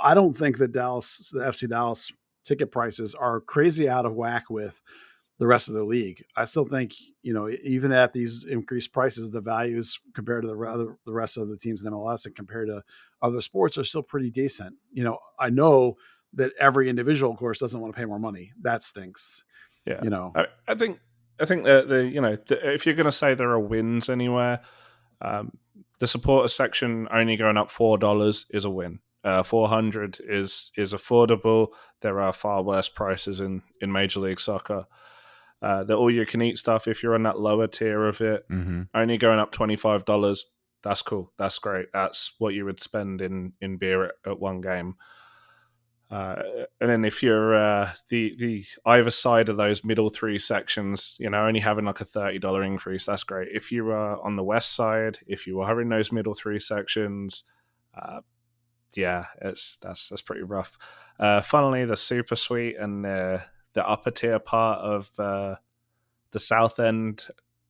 I don't think that the FC Dallas ticket prices are crazy out of whack with the rest of the league. I still think, even at these increased prices, the values compared to the rest of the teams in MLS and compared to other sports are still pretty decent. I know that every individual, of course, doesn't want to pay more money. That stinks. Yeah. I think that if you're going to say there are wins anywhere, the supporter section only going up $4 is a win. $400 is affordable. There are far worse prices in Major League Soccer. The all-you-can-eat stuff, if you're on that lower tier of it, only going up $25. That's cool. That's great. That's what you would spend in beer at one game. And then if you're the either side of those middle three sections, only having like a $30 increase, that's great. If you are on the west side, if you are in those middle three sections, that's pretty rough. Funnily, the Super Suite and the upper tier part of the South End,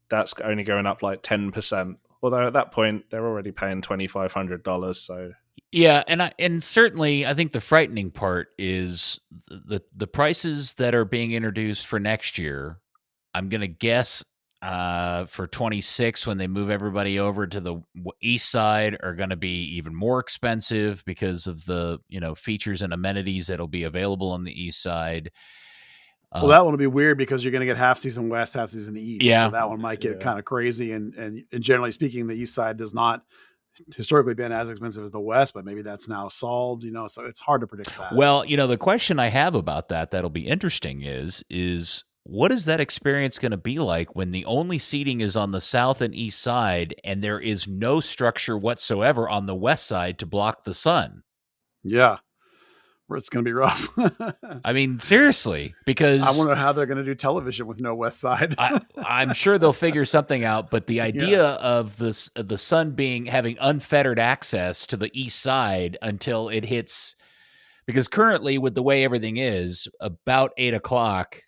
that's only going up like 10%. Although at that point they're already paying $2,500. So yeah, and certainly I think the frightening part is the prices that are being introduced for next year. I'm going to guess for 26 when they move everybody over to the east side are going to be even more expensive because of the features and amenities that'll be available on the east side. Well, that one will be weird because you're going to get half season west, half season east. Yeah. So that one might get kind of crazy. And generally speaking, the east side does not historically been as expensive as the west, but maybe that's now solved, so it's hard to predict that. Well, the question I have about that'll be interesting is what is that experience going to be like when the only seating is on the south and east side and there is no structure whatsoever on the west side to block the sun? Yeah. It's going to be rough. I mean, seriously, because I wonder how they're going to do television with no west side. I'm sure they'll figure something out, but the idea of the sun having unfettered access to the east side until it hits, because currently with the way everything is, about 8:00,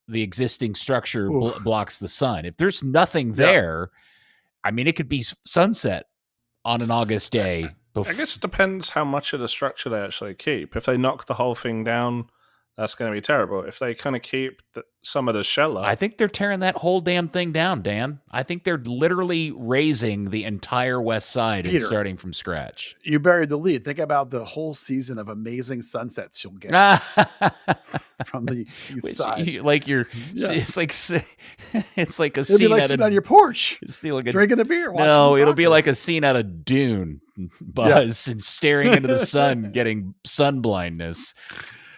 the existing structure blocks the sun. If there's nothing there, I mean, it could be sunset on an August day. I guess it depends how much of the structure they actually keep. If they knock the whole thing down, that's going to be terrible. If they kind of keep some of the shell up. I think they're tearing that whole damn thing down, Dan. I think they're literally raising the entire west side and starting from scratch. You buried the lead. Think about the whole season of amazing sunsets you'll get from the east side. It's like a It'll scene be like sitting on your porch, drinking a beer. No, it'll be like a scene out of Dune, Buzz, and staring into the sun, getting sun blindness.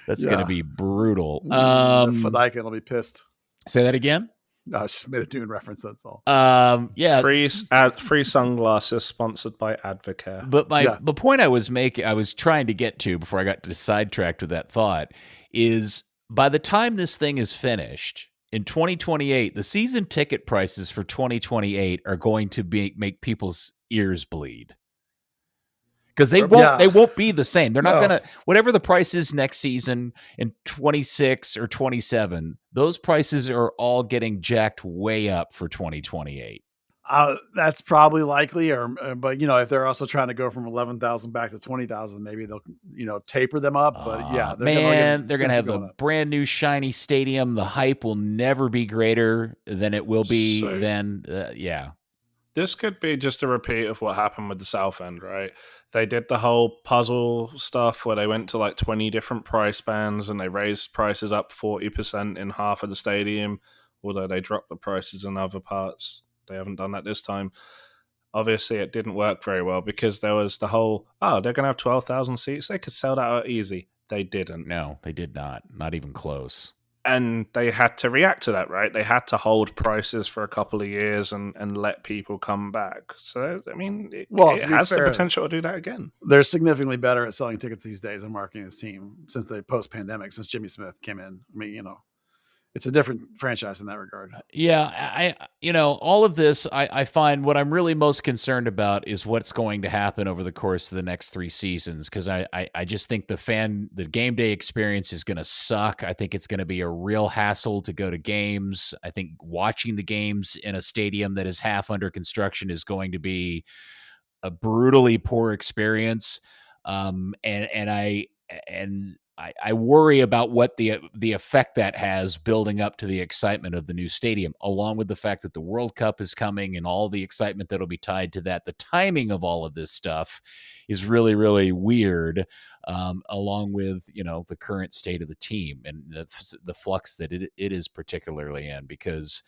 That's going to be brutal. Fadaikin will be pissed. Say that again? No, I just made a Dune reference, that's all. Free sunglasses sponsored by Advocare. But the point I was making, I was trying to get to before I got sidetracked with that thought, is by the time this thing is finished, in 2028, the season ticket prices for 2028 are going to make people's ears bleed. Because they won't be the same. They're not going to, whatever the price is next season in 26 or 27, those prices are all getting jacked way up for 2028. That's probably likely, but if they're also trying to go from 11,000 back to 20,000, maybe they'll taper them up. But they're going to have the brand new shiny stadium. The hype will never be greater than it will be then. This could be just a repeat of what happened with the South End, right? They did the whole puzzle stuff where they went to like 20 different price bands and they raised prices up 40% in half of the stadium, although they dropped the prices in other parts. They haven't done that this time. Obviously, it didn't work very well because there was the whole, they're going to have 12,000 seats. They could sell that out easy. They didn't. No, they did not. Not even close. And they had to react to that, right? They had to hold prices for a couple of years and let people come back. So, I mean, it has the potential to do that again. They're significantly better at selling tickets these days and marketing this team since they post-pandemic, since Jimmy Smith came in. I mean, it's a different franchise in that regard. Yeah, all of this, I find what I'm really most concerned about is what's going to happen over the course of the next 3 seasons, because I just think the game day experience is going to suck. I think it's going to be a real hassle to go to games. I think watching the games in a stadium that is half under construction is going to be a brutally poor experience. I worry about what the effect that has building up to the excitement of the new stadium, along with the fact that the World Cup is coming and all the excitement that'll be tied to that. The timing of all of this stuff is really, really weird, along with, the current state of the team and the flux that it is particularly in, because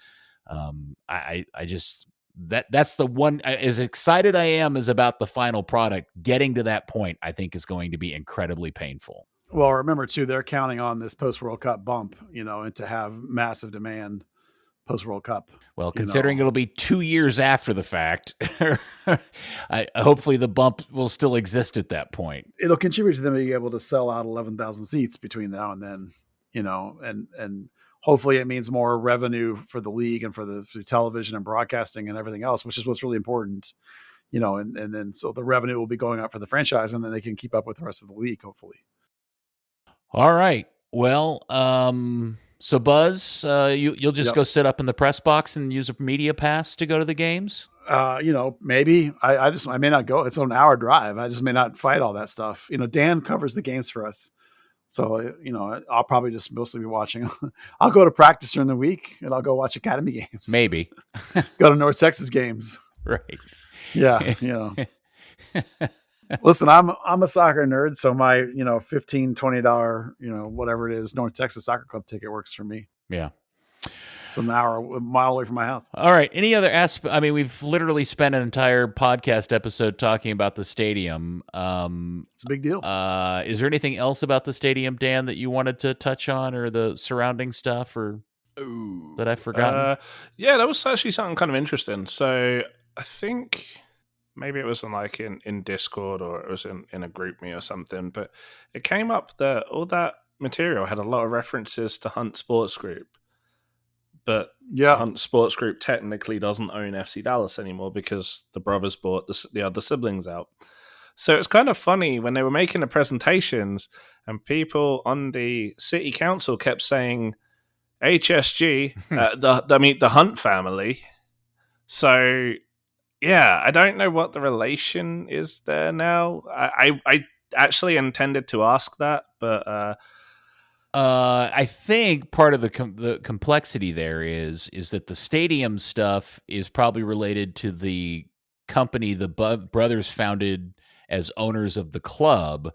I just... That's the one. As excited I am as about the final product, getting to that point, I think, is going to be incredibly painful. Well, remember too, they're counting on this post World Cup bump, and to have massive demand post World Cup. Well, considering it'll be 2 years after the fact, hopefully the bump will still exist at that point. It'll contribute to them being able to sell out 11,000 seats between now and then, and hopefully it means more revenue for the league and for television and broadcasting and everything else, which is what's really important, and then so the revenue will be going up for the franchise, and then they can keep up with the rest of the league, hopefully. All right. Well, so Buzz, you'll just go sit up in the press box and use a media pass to go to the games? Maybe I may not go. It's an hour drive. I just may not fight all that stuff. Dan covers the games for us. So, I'll probably just mostly be watching. I'll go to practice during the week and I'll go watch academy games. Maybe. Go to North Texas games. Right. Yeah. Listen, I'm a soccer nerd. So my, $15, $20, whatever it is, North Texas Soccer Club ticket works for me. Yeah. It's a mile away from my house. All right. Any other aspect? I mean, we've literally spent an entire podcast episode talking about the stadium. It's a big deal. Is there anything else about the stadium, Dan, that you wanted to touch on, or the surrounding stuff, or that I've forgotten? Yeah, that was actually something kind of interesting. So I think maybe it was in Discord, or it was in a group me or something, but it came up that all that material had a lot of references to Hunt Sports Group. But Hunt Sports Group technically doesn't own FC Dallas anymore because the brothers bought the other siblings out. So it's kind of funny when they were making the presentations and people on the city council kept saying HSG, the Hunt family. So, yeah, I don't know what the relation is there now. I actually intended to ask that, but... I think part of the complexity there is that the stadium stuff is probably related to the company the brothers founded as owners of the club,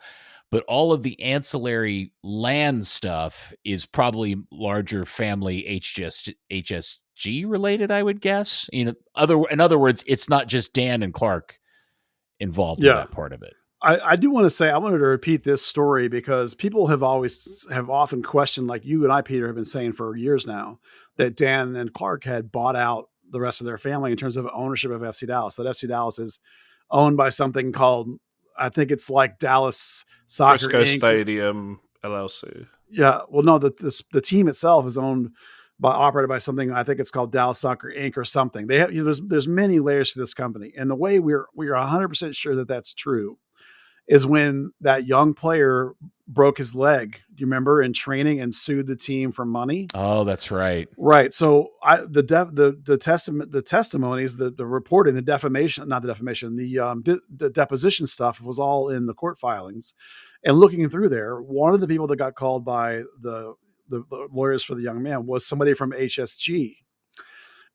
but all of the ancillary land stuff is probably larger family HSG related, I would guess. In other words, it's not just Dan and Clark involved in that part of it. I do want to say, I wanted to repeat this story because people have often questioned, like you and I, Peter, have been saying for years now, that Dan and Clark had bought out the rest of their family in terms of ownership of FC Dallas. That FC Dallas is owned by something called, I think it's like Dallas Soccer Frisco Inc. Stadium LLC. Yeah. Well, no, the team itself is operated by something, I think it's called Dallas Soccer Inc. or something. They have, there's many layers to this company. And the way we're 100% sure that that's true is when that young player broke his leg. Do you remember, in training, and sued the team for money? Oh, that's right. Right. So the testimonies, the reporting, the deposition stuff was all in the court filings. And looking through there, one of the people that got called by the lawyers for the young man was somebody from HSG.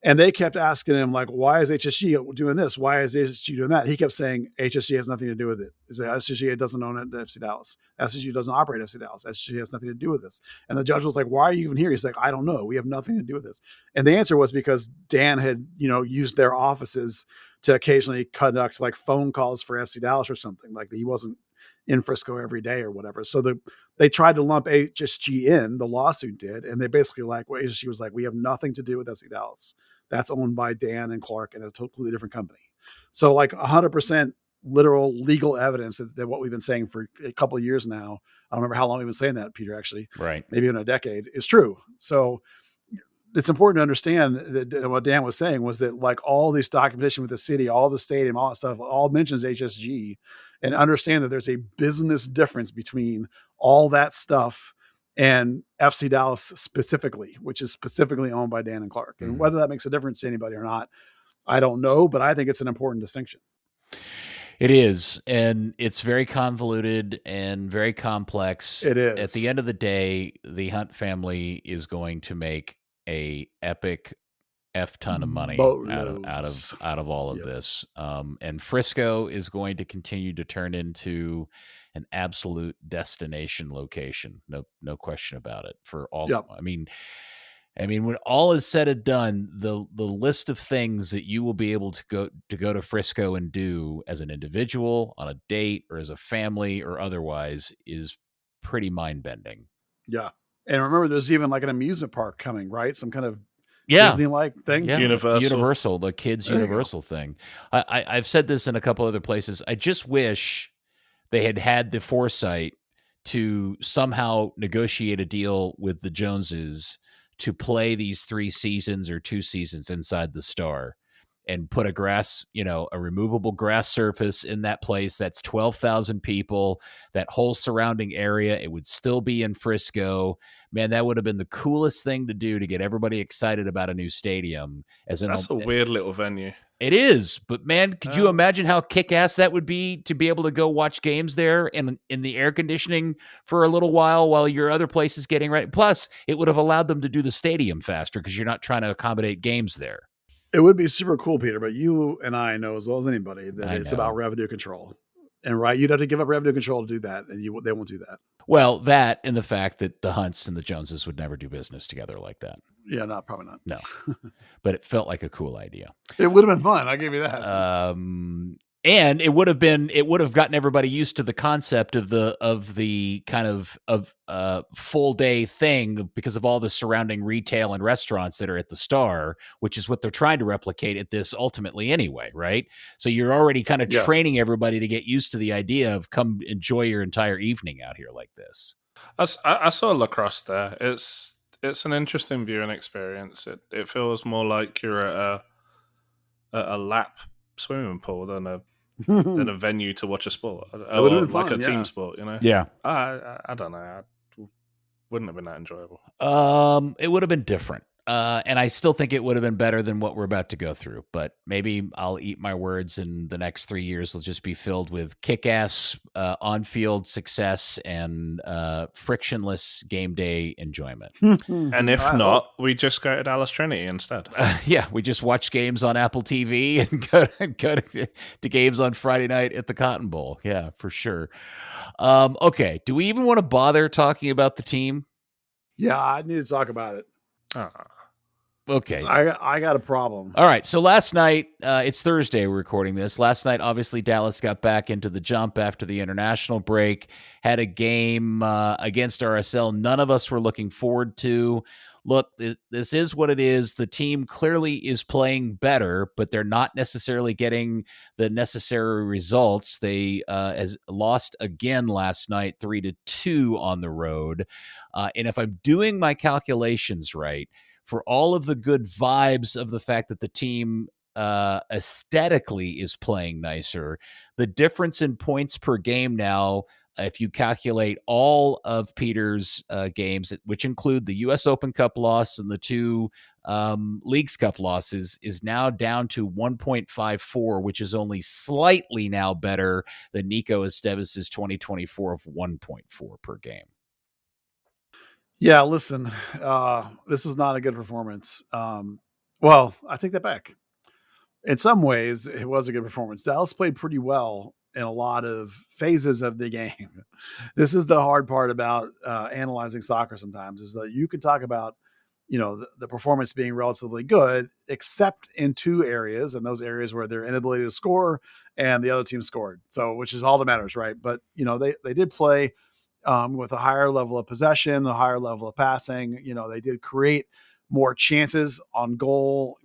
And they kept asking him, like, why is HSG doing this? Why is HSG doing that? He kept saying HSG has nothing to do with it. He said, HSG doesn't own FC Dallas. HSG doesn't operate FC Dallas. HSG has nothing to do with this. And the judge was like, why are you even here? He's like, I don't know. We have nothing to do with this. And the answer was because Dan had, used their offices to occasionally conduct like phone calls for FC Dallas or something. Like, he wasn't in Frisco every day or whatever. So they tried to lump HSG in, the lawsuit did. And they basically HSG was like, we have nothing to do with FC Dallas. That's owned by Dan and Clark in a completely different company. So 100% literal legal evidence that what we've been saying for a couple of years now, I don't remember how long we've been saying that, Peter, actually, right, maybe in a decade, is true. So it's important to understand that what Dan was saying was that like all this documentation with the city, all the stadium, all that stuff, all mentions HSG, and understand that there's a business difference between all that stuff and FC Dallas specifically, which is specifically owned by Dan and Clark. And whether that makes a difference to anybody or not, I don't know, but I think it's an important distinction. It is, and it's very convoluted and very complex. It is. At the end of the day, the Hunt family is going to make a epic ton of money out of all of this. And Frisco is going to continue to turn into an absolute destination location. No question about it for all. Yep. I mean, when all is said and done, the list of things that you will be able to go to Frisco and do as an individual, on a date, or as a family, or otherwise, is pretty mind-bending. Yeah. And remember, there's even like an amusement park coming, right? Some kind of Disney-like thing. Yeah. Universal, the kids' There you Universal thing. I've said this in a couple other places. I just wish they had the foresight to somehow negotiate a deal with the Joneses to play these 3 seasons or 2 seasons inside the Star, and put a removable grass surface in that place. That's 12,000 people, that whole surrounding area. It would still be in Frisco. Man, that would have been the coolest thing to do to get everybody excited about a new stadium. That's a weird little venue. It is, but man, could you imagine how kick-ass that would be to be able to go watch games there in the air conditioning for a little while your other place is getting ready? Plus, it would have allowed them to do the stadium faster because you're not trying to accommodate games there. It would be super cool, Peter, but you and I know as well as anybody that it's about revenue control. And right, you'd have to give up revenue control to do that, and they won't do that. Well, that and the fact that the Hunts and the Joneses would never do business together like that. Yeah, probably not. No, but it felt like a cool idea. It would have been fun. I'll give you that. And it would have gotten everybody used to the concept of the kind of full day thing because of all the surrounding retail and restaurants that are at the Star, which is what they're trying to replicate at this ultimately anyway, right? So you're already kind of training everybody to get used to the idea of come enjoy your entire evening out here like this. I saw lacrosse there. It's an interesting viewing experience. It feels more like you're at a lap swimming pool than a venue to watch a sport. Like a team sport, you know? Yeah. I don't know. Wouldn't have been that enjoyable. It would have been different. And I still think it would have been better than what we're about to go through, but maybe I'll eat my words and the next 3 years will just be filled with kick-ass on-field success and frictionless game day enjoyment. And if not, we just go to Dallas Trinity instead. We just watch games on Apple TV and go to games on Friday night at the Cotton Bowl. Yeah, for sure. Okay, do we even want to bother talking about the team? Yeah, I need to talk about it. Okay. I got a problem. All right. So last night, it's Thursday, we're recording this. Last night, obviously, Dallas got back into the jump after the international break, had a game against RSL none of us were looking forward to. Look, this is what it is. The team clearly is playing better, but they're not necessarily getting the necessary results. They has lost again last night, 3-2 on the road. And if I'm doing my calculations right, for all of the good vibes of the fact that the team aesthetically is playing nicer, the difference in points per game now, if you calculate all of Peter's games, which include the U.S. Open Cup loss and the 2 Leagues Cup losses, is now down to 1.54, which is only slightly now better than Nico Esteves' 2024 of 1.4 per game. Yeah, listen, this is not a good performance. Well, I take that back. In some ways, it was a good performance. Dallas played pretty well in a lot of phases of the game. This is the hard part about analyzing soccer sometimes, is that you can talk about, the performance being relatively good, except in 2 areas, and those areas where their inability to score and the other team scored. So, which is all that matters, right? But, they did play with a higher level of possession, the higher level of passing. They did create more chances on goal,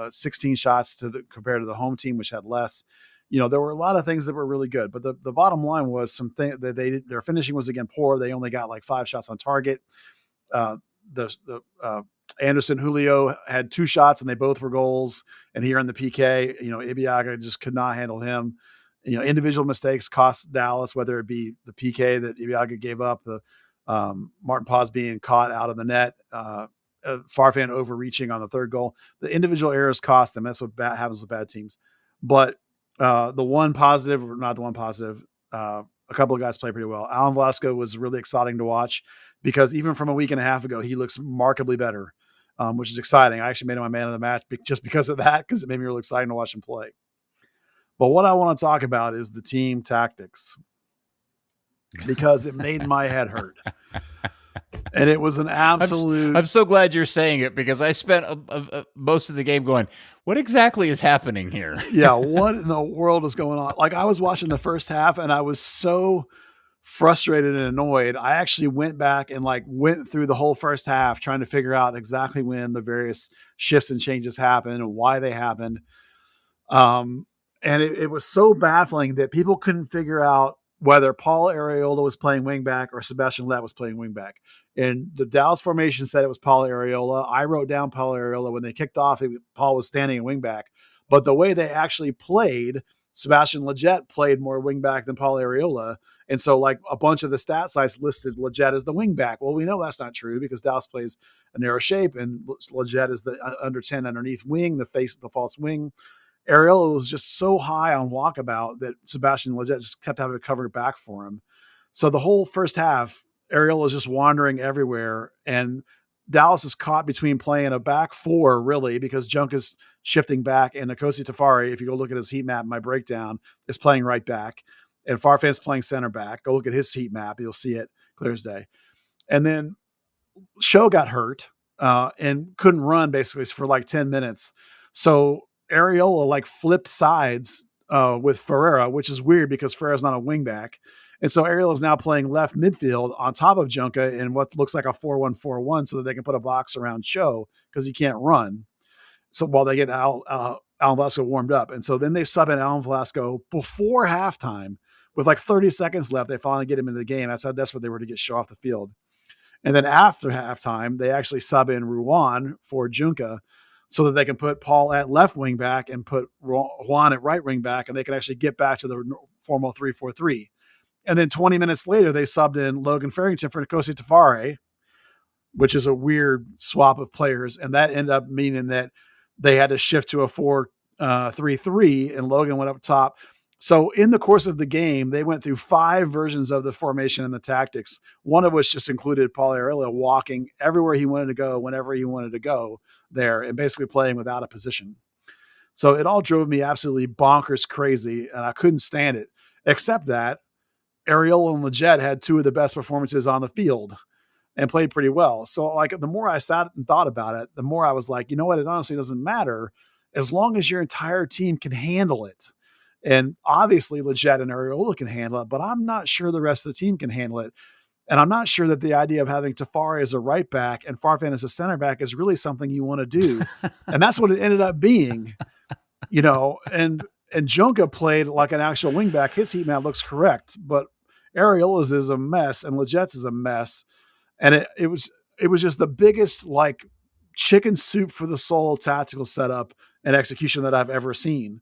16 shots compared to the home team, which had less. There were a lot of things that were really good, but the bottom line was something that their finishing was again poor. They only got like 5 shots on target. The Anderson, Julio had 2 shots and they both were goals. And here in the PK, Ibeagha just could not handle him. Individual mistakes cost Dallas, whether it be the PK that Ibeagha gave up, the Martin Paz being caught out of the net, Farfan overreaching on the third goal. The individual errors cost them. That's what happens with bad teams. But a couple of guys played pretty well. Alan Velasco was really exciting to watch because even from a week and a half ago, he looks markedly better, which is exciting. I actually made him my man of the match just because of that, because it made me really exciting to watch him play. But what I want to talk about is the team tactics, because it made my head hurt. And it was an absolute... I'm so glad you're saying it, because I spent most of the game going, what exactly is happening here? Yeah, what in the world is going on? Like, I was watching the first half and I was so frustrated and annoyed. I actually went back and went through the whole first half trying to figure out exactly when the various shifts and changes happened and why they happened. And it was so baffling that people couldn't figure out whether Paul Arriola was playing wingback or Sebastian Lett was playing wingback. And the Dallas formation said it was Paul Arriola. I wrote down Paul Arriola. When they kicked off, Paul was standing in wingback. But the way they actually played, Sebastian Lletget played more wingback than Paul Arriola. And so a bunch of the stat sites listed Lletget as the wingback. Well, we know that's not true because Dallas plays a narrow shape and Lletget is the under 10 underneath wing, the false wing. Arriola was just so high on walkabout that Sebastian Lletget just kept having to cover back for him. So the whole first half, Arriola is just wandering everywhere, and Dallas is caught between playing a back 4, really, because Junk is shifting back, and Nkosi Tafari, if you go look at his heat map in my breakdown, is playing right back, and Farfan's playing center back. Go look at his heat map. You'll see it clear as day. And then Show got hurt and couldn't run basically for 10 minutes. So Arriola flipped sides with Ferreira, which is weird because Ferreira's not a wingback. And so Arriola is now playing left midfield on top of Junka in what looks like a 4-1-4-1 so that they can put a box around Show because he can't run. So while they get Alan Velasco warmed up. And so then they sub in Alan Velasco before halftime with 30 seconds left. They finally get him into the game. That's how desperate they were to get Show off the field. And then after halftime, they actually sub in Ruan for Junka so that they can put Paul at left wing back and put Juan at right wing back, and they can actually get back to the formal 3-4-3. And then 20 minutes later, they subbed in Logan Farrington for Nkosi Tafari, which is a weird swap of players. And that ended up meaning that they had to shift to a 4-3-3, and Logan went up top. So in the course of the game, they went through 5 versions of the formation and the tactics, one of which just included Paul Arriola walking everywhere he wanted to go, whenever he wanted to go there, and basically playing without a position. So it all drove me absolutely bonkers crazy, and I couldn't stand it, except that Arriola and Lletget had 2 of the best performances on the field and played pretty well. So the more I sat and thought about it, the more I was like, you know what? It honestly doesn't matter as long as your entire team can handle it. And obviously Lletget and Arriola can handle it, but I'm not sure the rest of the team can handle it. And I'm not sure that the idea of having Tafari as a right back and Farfan as a center back is really something you want to do. And that's what it ended up being, and Junka played like an actual wing back. His heat map looks correct, but Arriola's is a mess and Lletget's is a mess. And it was just the biggest chicken soup for the soul tactical setup and execution that I've ever seen.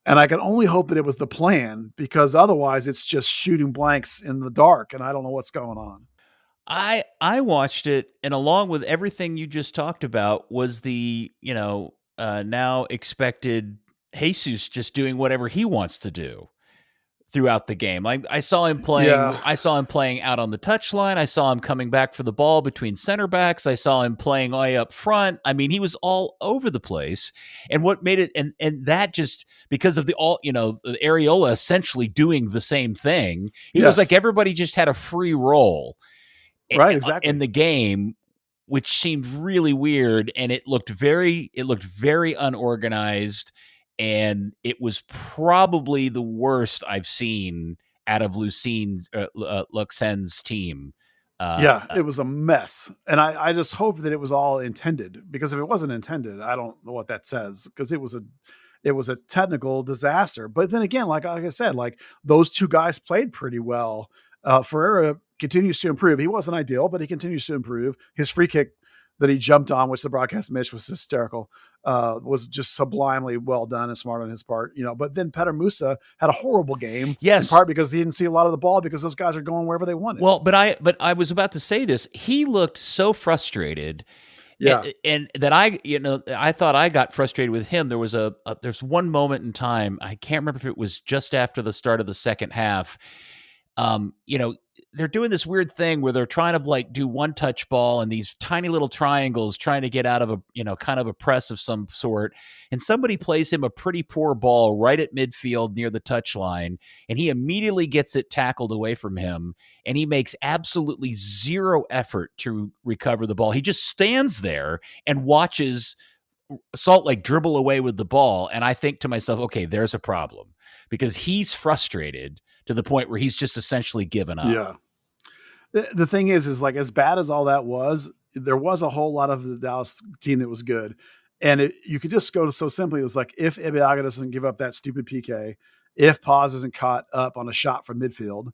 And I can only hope that it was the plan, because otherwise it's just shooting blanks in the dark and I don't know what's going on. I watched it, and along with everything you just talked about was the, now expected Jesus just doing whatever he wants to do throughout the game. I saw him playing. Yeah. I saw him playing out on the touchline. I saw him coming back for the ball between center backs. I saw him playing way up front. I mean, he was all over the place. And what made it, and that just because of the Arriola essentially doing the same thing. It was like everybody just had a free roll, right? Exactly, in the game, which seemed really weird, and it looked very unorganized. And it was probably the worst I've seen out of Luxen's team. It was a mess. And I just hope that it was all intended, because if it wasn't intended, I don't know what that says, because it was a technical disaster. But then again, like I said, those 2 guys played pretty well. Ferreira continues to improve. He wasn't ideal, but he continues to improve. His free kick that he jumped on, which the broadcast missed, was hysterical. Was just sublimely well done and smart on his part, But then Petar Musa had a horrible game, yes, in part because he didn't see a lot of the ball because those guys are going wherever they wanted. Well, but I was about to say this. He looked so frustrated. Yeah, and that I thought I got frustrated with him. There was there's one moment in time, I can't remember if it was just after the start of the second half. They're doing this weird thing where they're trying to like do one touch ball and these tiny little triangles trying to get out of a, kind of a press of some sort. And somebody plays him a pretty poor ball right at midfield near the touch line. And he immediately gets it tackled away from him. And he makes absolutely zero effort to recover the ball. He just stands there and watches Salt Lake dribble away with the ball. And I think to myself, okay, there's a problem, because he's frustrated to the point where he's just essentially given up. Yeah. The thing is like, as bad as all that was, there was a whole lot of the Dallas team that was good. And you could just go to so simply. It was like, if Ibeaga doesn't give up that stupid PK, if Paz isn't caught up on a shot from midfield,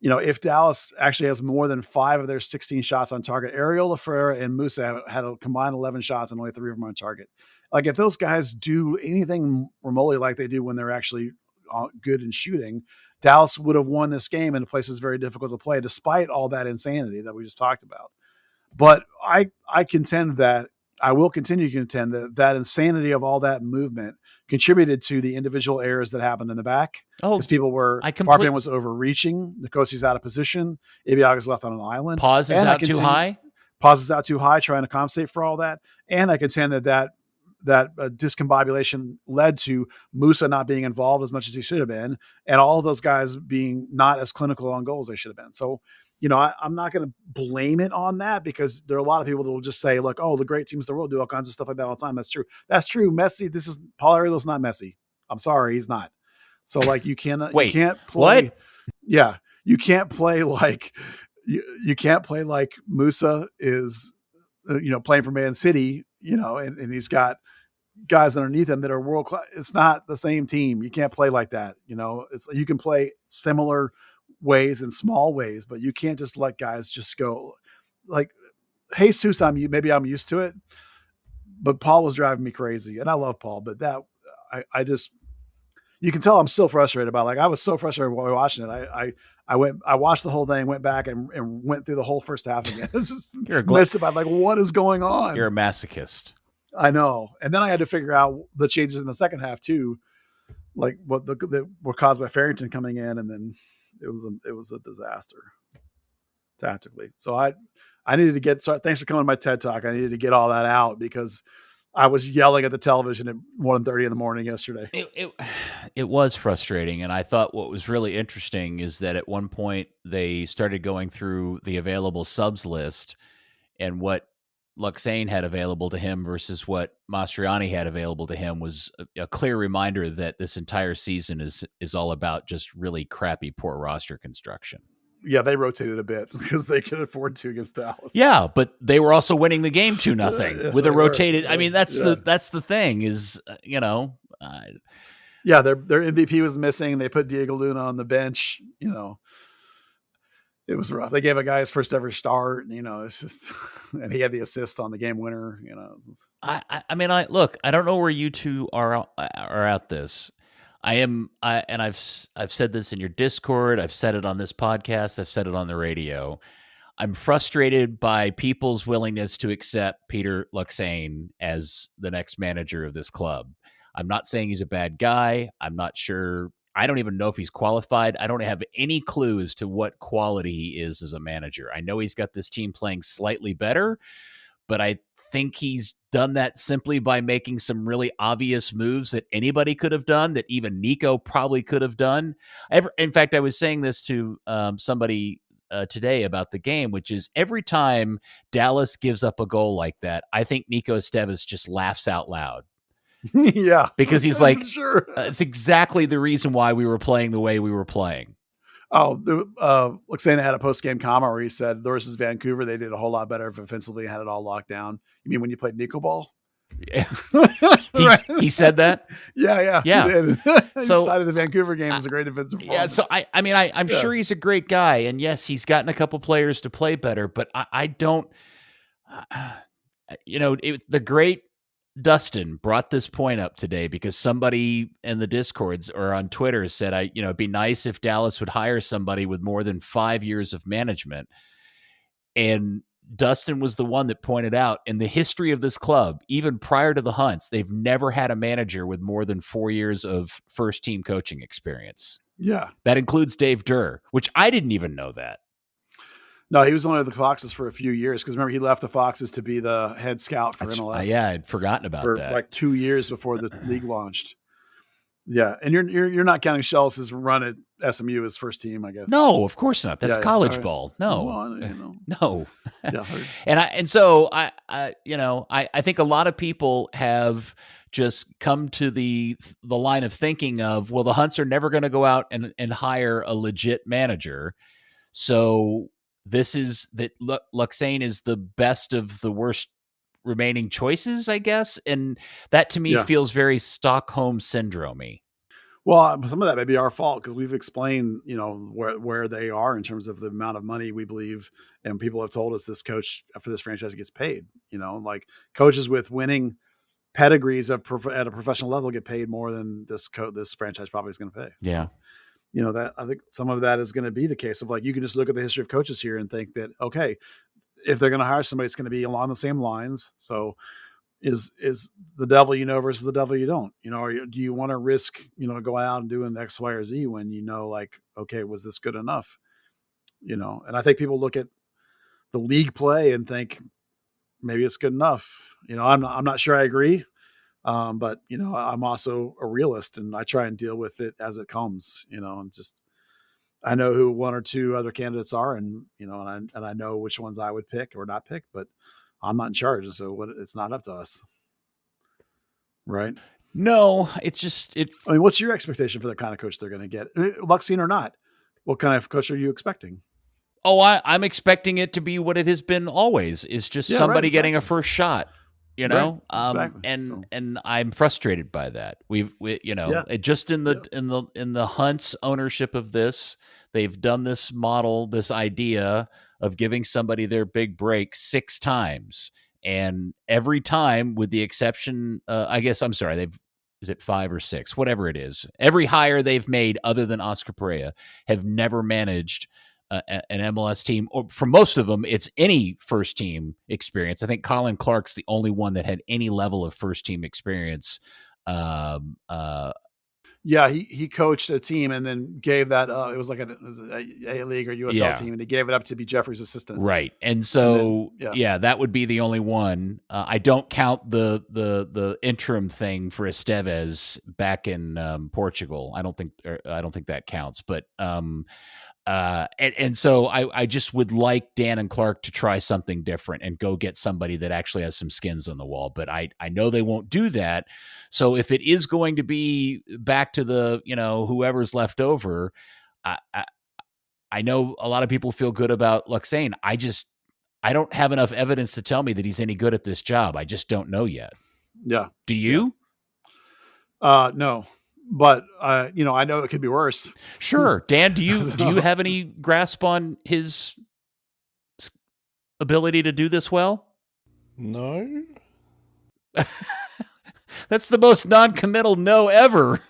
if Dallas actually has more than 5 of their 16 shots on target, Ariel Lafrera and Musa had a combined 11 shots and only 3 of them on target. Like, if those guys do anything remotely like they do when they're actually good in shooting, Dallas would have won this game in a place that's very difficult to play, despite all that insanity that we just talked about. But I contend that I will continue to contend that insanity of all that movement contributed to the individual errors that happened in the back. Because people were, Farfan was overreaching, Nikosi's out of position, Ibeaga's left on an island. Paz is out too high. Paz is out too high, trying to compensate for all that. And I contend that discombobulation led to Musa not being involved as much as he should have been, and all of those guys being not as clinical on goals they should have been. So, I'm not going to blame it on that, because there are a lot of people that will just say, look, the great teams in the world do all kinds of stuff like that all the time. That's true. Messi, Paul Ariel's not Messi. I'm sorry, he's not. So, like, you can't play. What? Yeah, you can't play like you can't play like Musa is, playing for Man City, and he's got guys underneath him that are world class. It's not the same team. You can't play like that. You can play similar ways in small ways, but you can't just let guys just go. Like Jesus, maybe I'm used to it, but Paul was driving me crazy, and I love Paul, but that I just, you can tell I'm still frustrated about it. Like, I was so frustrated while watching it. I watched the whole thing, went back and went through the whole first half again. It's just about like, what is going on? You're a masochist. I know. And then I had to figure out the changes in the second half too, like what that were caused by Farrington coming in, and then it was a disaster tactically. So I needed to thanks for coming to my TED Talk. I needed to get all that out, because I was yelling at the television at 1:30 in the morning yesterday. It was frustrating. And I thought what was really interesting is that at one point they started going through the available subs list, and what Luxane had available to him versus what Mastriani had available to him was a clear reminder that this entire season is all about just really crappy, poor roster construction. Yeah, they rotated a bit because they could afford to against Dallas. Yeah, but they were also winning the game 2-0 with a rotated. I mean, that's the thing is, yeah, their MVP was missing. They put Diego Luna on the bench. It was rough. They gave a guy his first ever start. It's just, and he had the assist on the game winner. I mean, I don't know where you two are at this. I've said this in your Discord. I've said it on this podcast. I've said it on the radio. I'm frustrated by people's willingness to accept Peter Luxane as the next manager of this club. I'm not saying he's a bad guy. I'm not sure. I don't even know if he's qualified. I don't have any clue as to what quality he is as a manager. I know he's got this team playing slightly better, but I think he's done that simply by making some really obvious moves that anybody could have done, that even Nico probably could have done. In fact, I was saying this to somebody today about the game, which is every time Dallas gives up a goal like that, I think Nico Estevez just laughs out loud. Yeah, because he's like, sure, it's exactly the reason why we were playing the way we were playing. Luxane had a post-game comment where he said versus Vancouver, they did a whole lot better offensively and had it all locked down. You mean when you played Nico Ball? Yeah. He said that? Yeah. He did. So decided the Vancouver game was a great defensive performance. Yeah, so I'm sure he's a great guy, and yes, he's gotten a couple players to play better, but I don't the great Dustin brought this point up today because somebody in the Discords or on Twitter said, it'd be nice if Dallas would hire somebody with more than 5 years of management. And Dustin was the one that pointed out in the history of this club, even prior to the Hunts, they've never had a manager with more than 4 years of first team coaching experience. Yeah. That includes Dave Durr, which I didn't even know that. No, he was only with the Foxes for a few years because remember he left the Foxes to be the head scout for MLS. Yeah, I'd forgotten about for that. Like 2 years before the league launched. Yeah, and you're not counting Schultz's run at SMU as first team, I guess. No, of course not. That's college right. ball. No, well, no. Yeah, and so I think a lot of people have just come to the line of thinking of, well, the Hunts are never going to go out and hire a legit manager, so this is that Luxane is the best of the worst remaining choices, I guess. And that to me feels very Stockholm syndrome-y. Well, some of that may be our fault because we've explained, where they are in terms of the amount of money we believe. And people have told us this coach for this franchise gets paid, like coaches with winning pedigrees at a professional level get paid more than this franchise probably is going to pay. Yeah. So, that I think some of that is going to be the case of like, you can just look at the history of coaches here and think that, okay, if they're going to hire somebody, it's going to be along the same lines. So is the devil versus the devil you don't, do you want to risk, go out and doing X, Y, or Z when like, okay, was this good enough? And I think people look at the league play and think maybe it's good enough. I'm not sure I agree. But I'm also a realist and I try and deal with it as it comes, and just, I know who one or two other candidates are and, and I know which ones I would pick or not pick, but I'm not in charge. And so it's not up to us. Right. No, it's just, I mean, what's your expectation for the kind of coach they're going to get? Luxine or not? What kind of coach are you expecting? Oh, I'm expecting it to be what it has been always, is just somebody getting a first shot. Right, exactly. And I'm frustrated by that. Just in the Hunts ownership of this, they've done this model, this idea of giving somebody their big break 6 times, and every time, with the exception, is it 5 or 6, whatever it is, every hire they've made other than Oscar Pereira have never managed an MLS team, or for most of them, it's any first team experience. I think Colin Clark's the only one that had any level of first team experience. He coached a team and then gave that up. It was like a A-League or USL team, and he gave it up to be Jeffrey's assistant. Right. And so, that would be the only one. I don't count the interim thing for Esteves back in Portugal. I don't think that counts, but and so I just would like Dan and Clark to try something different and go get somebody that actually has some skins on the wall. But I know they won't do that. So if it is going to be back to the, whoever's left over, I know a lot of people feel good about Luxane. I don't have enough evidence to tell me that he's any good at this job. I just don't know yet. Yeah. Do you? No. But I know it could be worse. Sure, Dan. Do you have any grasp on his ability to do this well? No. That's the most non-committal no ever.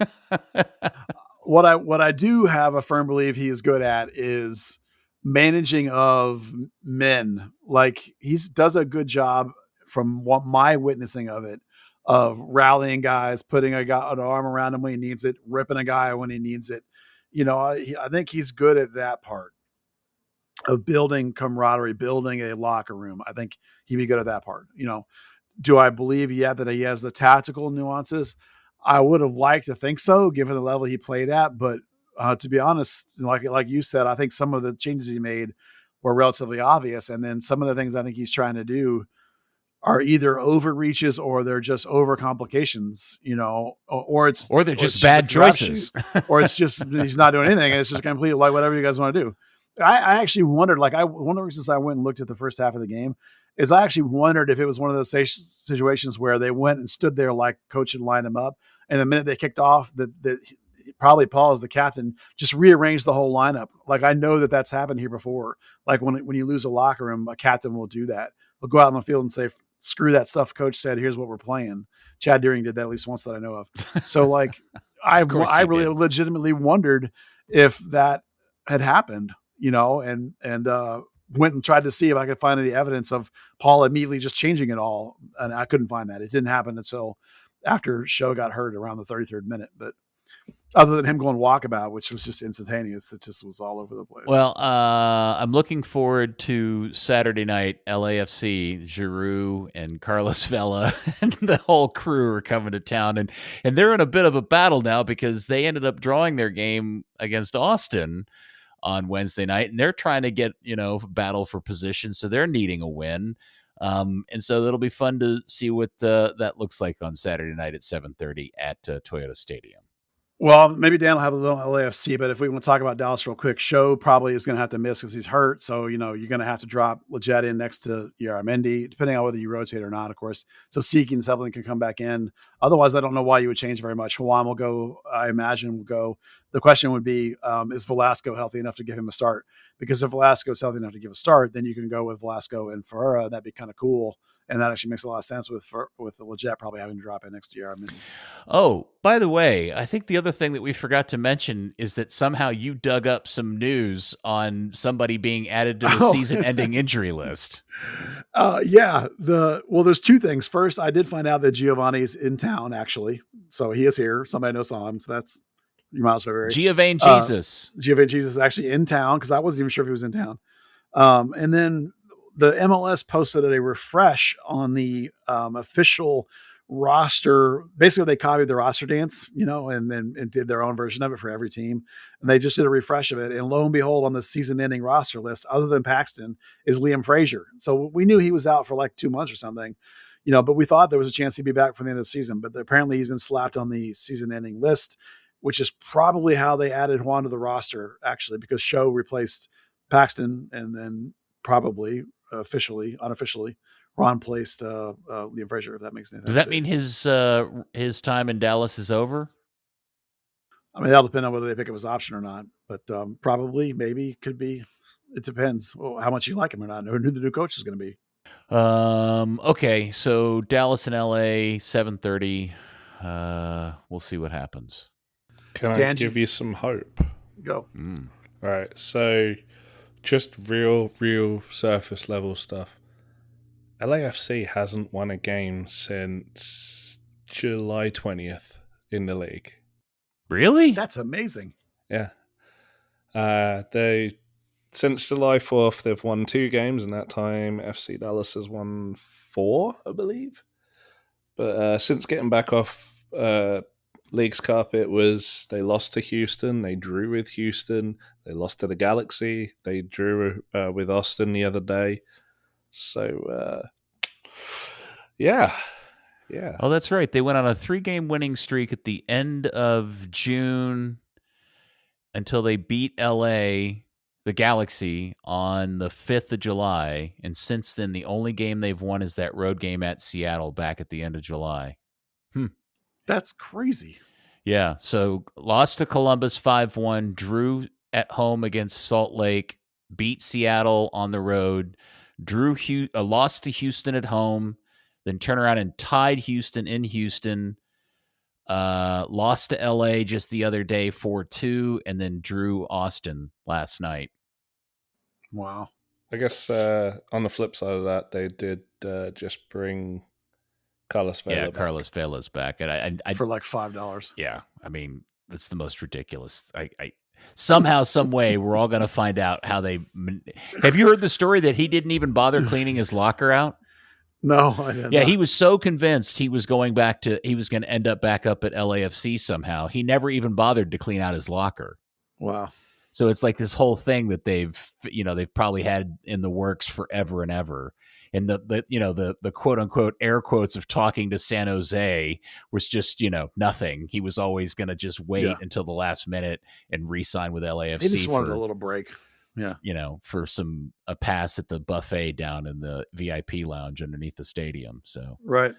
What I do have a firm belief he is good at is managing of men. Like he does a good job from what my witnessing of it, of rallying guys, putting an arm around him when he needs it, ripping a guy when he needs it. I think he's good at that part of building camaraderie, building a locker room. I think he'd be good at that part. Do I believe that he has the tactical nuances? I would have liked to think so, given the level he played at. But to be honest, like you said, I think some of the changes he made were relatively obvious. And then some of the things I think he's trying to do are either overreaches or they're just over complications, or they're just bad choices, or it's just he's not doing anything. And it's just completely like whatever you guys want to do. I actually wondered, one of the reasons I went and looked at the first half of the game is I actually wondered if it was one of those situations where they went and stood there like coach had lined them up, and the minute they kicked off, that probably Paul as the captain just rearranged the whole lineup. Like I know that's happened here before. Like when you lose a locker room, a captain will do that. They'll go out on the field and say, screw that stuff coach said, here's what we're playing. Chad Deering did that at least once that I know of. So like, I really legitimately wondered if that had happened, and went and tried to see if I could find any evidence of Paul immediately just changing it all. And I couldn't find that. It didn't happen until after Show got hurt around the 33rd minute. But other than him going walkabout, which was just instantaneous, it just was all over the place. Well, I'm looking forward to Saturday night. LAFC, Giroux and Carlos Vela and the whole crew are coming to town, and they're in a bit of a battle now because they ended up drawing their game against Austin on Wednesday night, and they're trying to get battle for position, so they're needing a win. And so it'll be fun to see what that looks like on Saturday night at 7:30 at Toyota Stadium. Well, maybe Dan will have a little LAFC, but if we want to talk about Dallas real quick, Show probably is going to have to miss because he's hurt. So, you're going to have to drop Leggett in next to Mendy, depending on whether you rotate or not, of course. So Seeking and Sutherland can come back in. Otherwise, I don't know why you would change very much. Juan will go, I imagine will go. The question would be, is Velasco healthy enough to give him a start? Because if Velasco is healthy enough to give a start, then you can go with Velasco and Ferreira. That'd be kind of cool. And that actually makes a lot of sense with the Leggett probably having to drop in next year. Oh, by the way, I think the other thing that we forgot to mention is that somehow you dug up some news on somebody being added to the season-ending injury list. Yeah. There's two things. First, I did find out that Giovanni's in town, actually. So he is here. Somebody I know saw him. So that's, you might as well be Giovanni Jesus. Giovanni Jesus is actually in town because I wasn't even sure if he was in town. And then the MLS posted a refresh on the official roster. Basically, they copied the roster dance, and then did their own version of it for every team. And they just did a refresh of it. And lo and behold, on the season-ending roster list, other than Paxton, is Liam Frazier. So we knew he was out for like 2 months or something, but we thought there was a chance he'd be back for the end of the season. But apparently he's been slapped on the season-ending list, which is probably how they added Juan to the roster, actually, because Show replaced Paxton, and then probably unofficially, Ron placed Liam Frazier, if that makes any sense. Does that mean his time in Dallas is over? I mean, that'll depend on whether they pick up his option or not, but probably, maybe, could be. It depends how much you like him or not, or who the new coach is going to be. Okay, so Dallas and LA, 7:30. We'll see what happens. Can I give you some hope? Go. All right, so just real surface level stuff. LAFC hasn't won a game since July 20th in the league. Really? That's amazing. Yeah. Since July 4th, they've won 2 games, and that time FC Dallas has won 4, I believe. But since getting back off League's carpet, they lost to Houston, they drew with Houston, they lost to the Galaxy, they drew with Austin the other day. So, yeah. Oh, that's right. They went on a 3-game winning streak at the end of June until they beat LA, the Galaxy, on the 5th of July. And since then, the only game they've won is that road game at Seattle back at the end of July. That's crazy. Yeah. So lost to Columbus 5-1, drew at home against Salt Lake, beat Seattle on the road, lost to Houston at home, then turn around and tied Houston in Houston, lost to LA just the other day 4-2, and then drew Austin last night. Wow. I guess on the flip side of that, they did just bring Carlos Vela back. Carlos Vela's back. And I for like $5. Yeah. I mean, that's the most ridiculous. I somehow, some way, we're all going to find out how they. Have you heard the story that he didn't even bother cleaning his locker out? No, I didn't. Yeah, he was so convinced he was going to end up back up at LAFC somehow. He never even bothered to clean out his locker. Wow. So it's like this whole thing that they've probably had in the works forever and ever. And the quote unquote air quotes of talking to San Jose was just, nothing. He was always going to just wait until the last minute and re-sign with LAFC. He just wanted a little break. Yeah. For a pass at the buffet down in the VIP lounge underneath the stadium. So right.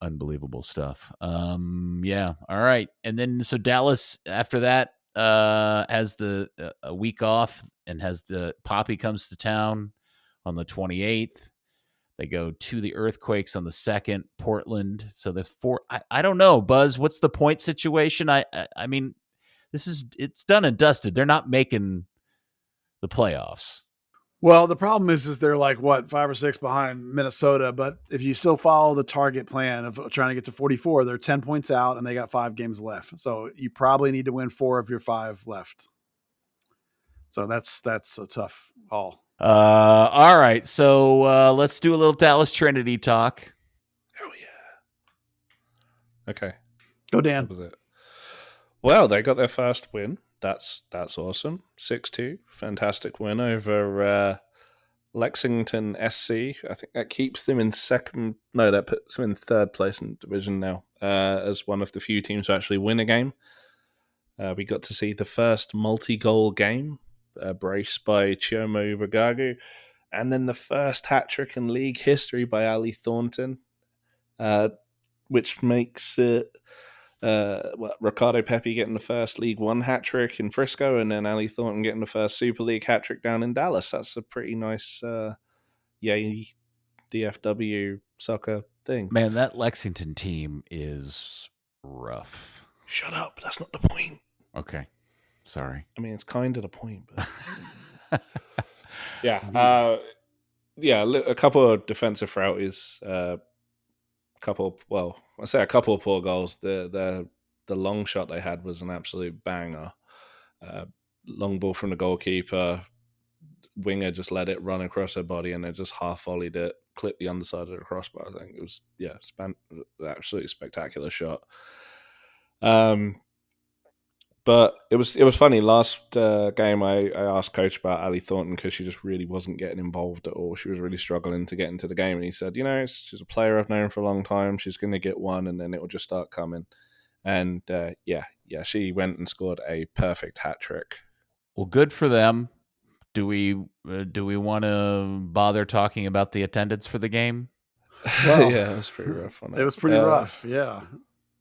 Unbelievable stuff. Yeah. All right. And then, so Dallas after that, has a week off and has the Poppy comes to town on the 28th. They go to the Earthquakes on the 2nd, Portland. So there's 4. I don't know, Buzz. What's the point situation? I mean, it's done and dusted. They're not making the playoffs. Well, the problem is they're like, what, 5 or 6 behind Minnesota. But if you still follow the target plan of trying to get to 44, they're 10 points out and they got 5 games left. So you probably need to win 4 of your 5 left. So that's a tough haul. All right. So let's do a little Dallas Trinity talk. Hell yeah. Okay. Go, Dan. That was it. Well, they got their first win. That's awesome. 6-2. Fantastic win over Lexington SC. I think that keeps them in second. No, that puts them in third place in the division now, as one of the few teams to actually win a game. We got to see the first multi-goal game, brace by Chioma Ubagagu, and then the first hat-trick in league history by Ali Thornton, which makes it Ricardo Pepi getting the first League One hat-trick in Frisco, and then Ali Thornton getting the first Super League hat-trick down in Dallas. That's a pretty nice yay DFW soccer thing. Man, that Lexington team is rough. Shut up. That's not the point. Okay. Sorry. I mean, it's kind of the point. But... yeah. A couple of defensive frailties. A couple of poor goals. The long shot they had was an absolute banger. Long ball from the goalkeeper. Winger just let it run across her body and they just half volleyed it, clipped the underside of the crossbar. I think it was absolutely spectacular shot. But it was funny. Last game, I asked Coach about Ali Thornton because she just really wasn't getting involved at all. She was really struggling to get into the game. And he said, she's a player I've known for a long time. She's going to get one and then it will just start coming. And she went and scored a perfect hat-trick. Well, good for them. Do we want to bother talking about the attendance for the game? Well, yeah, it was pretty rough. It was pretty rough, yeah.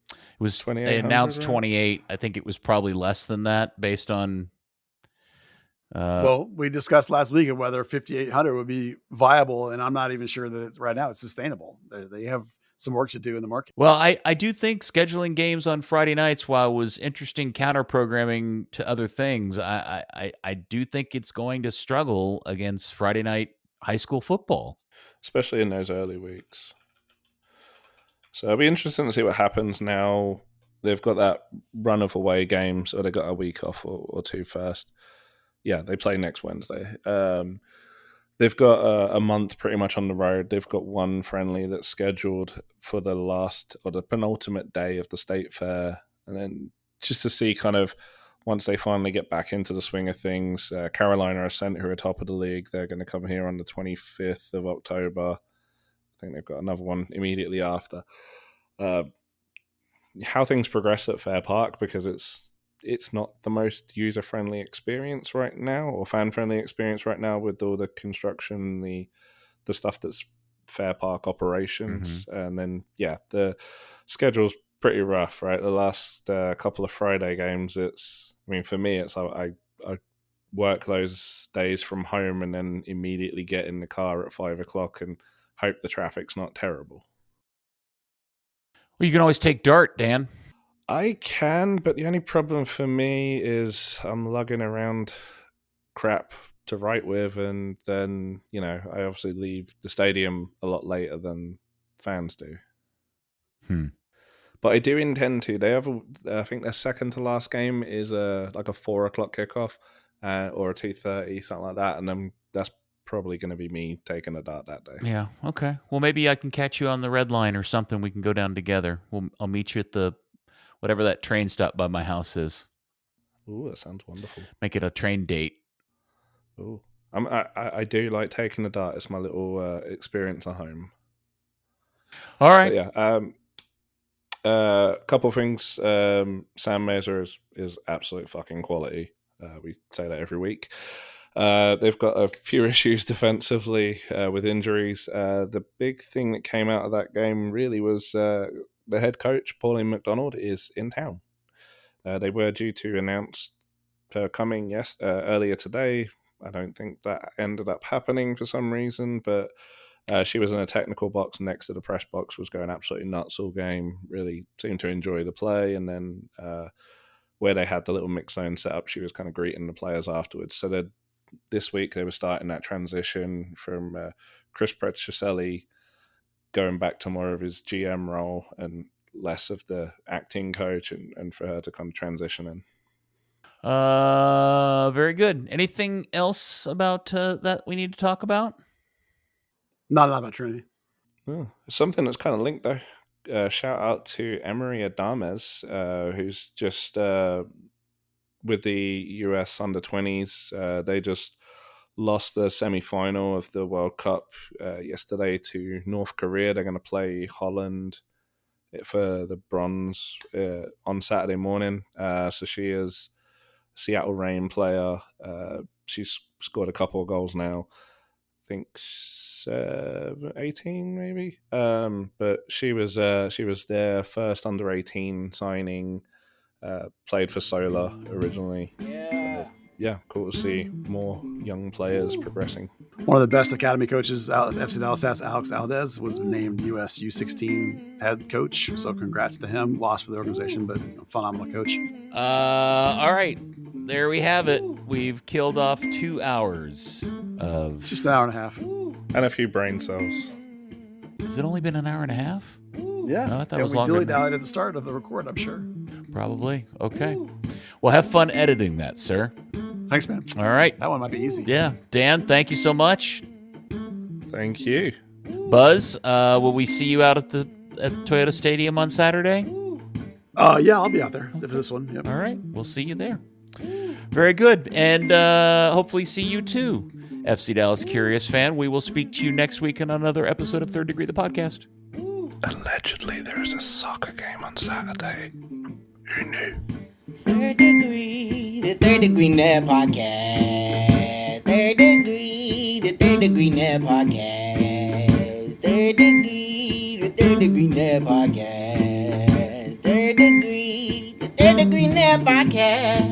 It was. They announced 28. I think it was probably less than that based on. Well, we discussed last week of whether 5,800 would be viable, and I'm not even sure that right now it's sustainable. They have some work to do in the market. Well, I do think scheduling games on Friday nights, while it was interesting counter programming to other things, I do think it's going to struggle against Friday night high school football, especially in those early weeks. So it'll be interesting to see what happens now. They've got that run of away games, or they got a week off or two first. Yeah, they play next Wednesday. They've got a month pretty much on the road. They've got one friendly that's scheduled for the last or the penultimate day of the state fair. And then just to see kind of once they finally get back into the swing of things, Carolina Ascent, who are top of the league, they're going to come here on the 25th of October. I think they've got another one immediately after. How things progress at Fair Park, because it's not the most user-friendly experience right now, or fan-friendly experience right now, with all the construction, the stuff that's Fair Park operations. Mm-hmm. And then, the schedule's pretty rough, right? The last couple of Friday games, for me, it's I work those days from home and then immediately get in the car at 5 o'clock and hope the traffic's not terrible. Well, you can always take Dart, Dan. I can, but the only problem for me is I'm lugging around crap to write with, and then, I obviously leave the stadium a lot later than fans do. But I do intend to. They have, I think their second to last game is like a 4 o'clock kickoff or a 2:30, something like that, and then that's probably going to be me taking a dart that day. Yeah, okay. Well, maybe I can catch you on the Red Line or something. We can go down together. I'll meet you at the whatever that train stop by my house is. Ooh, that sounds wonderful. Make it a train date. Ooh, I do like taking a dart. It's my little experience at home. All right. But yeah. Couple of things. Sam Mazer is absolute fucking quality. We say that every week. They've got a few issues defensively with injuries. The big thing that came out of that game really was the head coach, Pauline McDonald, is in town. They were due to announce her coming earlier today. I don't think that ended up happening for some reason, but She was in a technical box next to the press box, was going absolutely nuts all game, really seemed to enjoy the play. And then where they had the little mix zone set up, she was kind of greeting the players afterwards. So this week they were starting that transition from Chris Pretricelli going back to more of his GM role and less of the acting coach, and for her to kind of transition in. Very good. Anything else about that we need to talk about? Not a lot about Trinity. Oh, something that's kind of linked though. Shout out to Emery Adames, who's just with the US under-20s. They just lost the semi-final of the World Cup yesterday to North Korea. They're going to play Holland for the bronze on Saturday morning. So she is a Seattle Reign player. She's scored a couple of goals now. I think 18 maybe. But she was their first under 18 signing. Played for Solar originally. Yeah, cool to see more young players progressing. One of the best academy coaches out at FC Dallas, Alex Aldez, was named US U16 head coach. So congrats to him. Lost for the organization, but phenomenal coach. All right. There we have it. We've killed off 2 hours of... It's just an hour and a half. And a few brain cells. Has it only been an hour and a half? Yeah. No, I thought it was we longer. dilly-dallied at the start of the record, I'm sure. Probably. Okay. Well, have fun editing that, sir. Thanks, man. All right. That one might be easy. Yeah. Dan, thank you so much. Thank you. Buzz, will we see you out at Toyota Stadium on Saturday? Yeah, I'll be out there for this one. Yep. All right. We'll see you there. Very good. And hopefully see you too, FC Dallas Curious fan. We will speak to you next week on another episode of Third Degree, the podcast. Allegedly, there is a soccer game on Saturday. Who knew? Third Degree, the Third Degree Net Podcast. Third Degree, the Third Degree Net Podcast. Third Degree, the Third Degree Net Podcast. Third Degree, the Third Degree Net Podcast.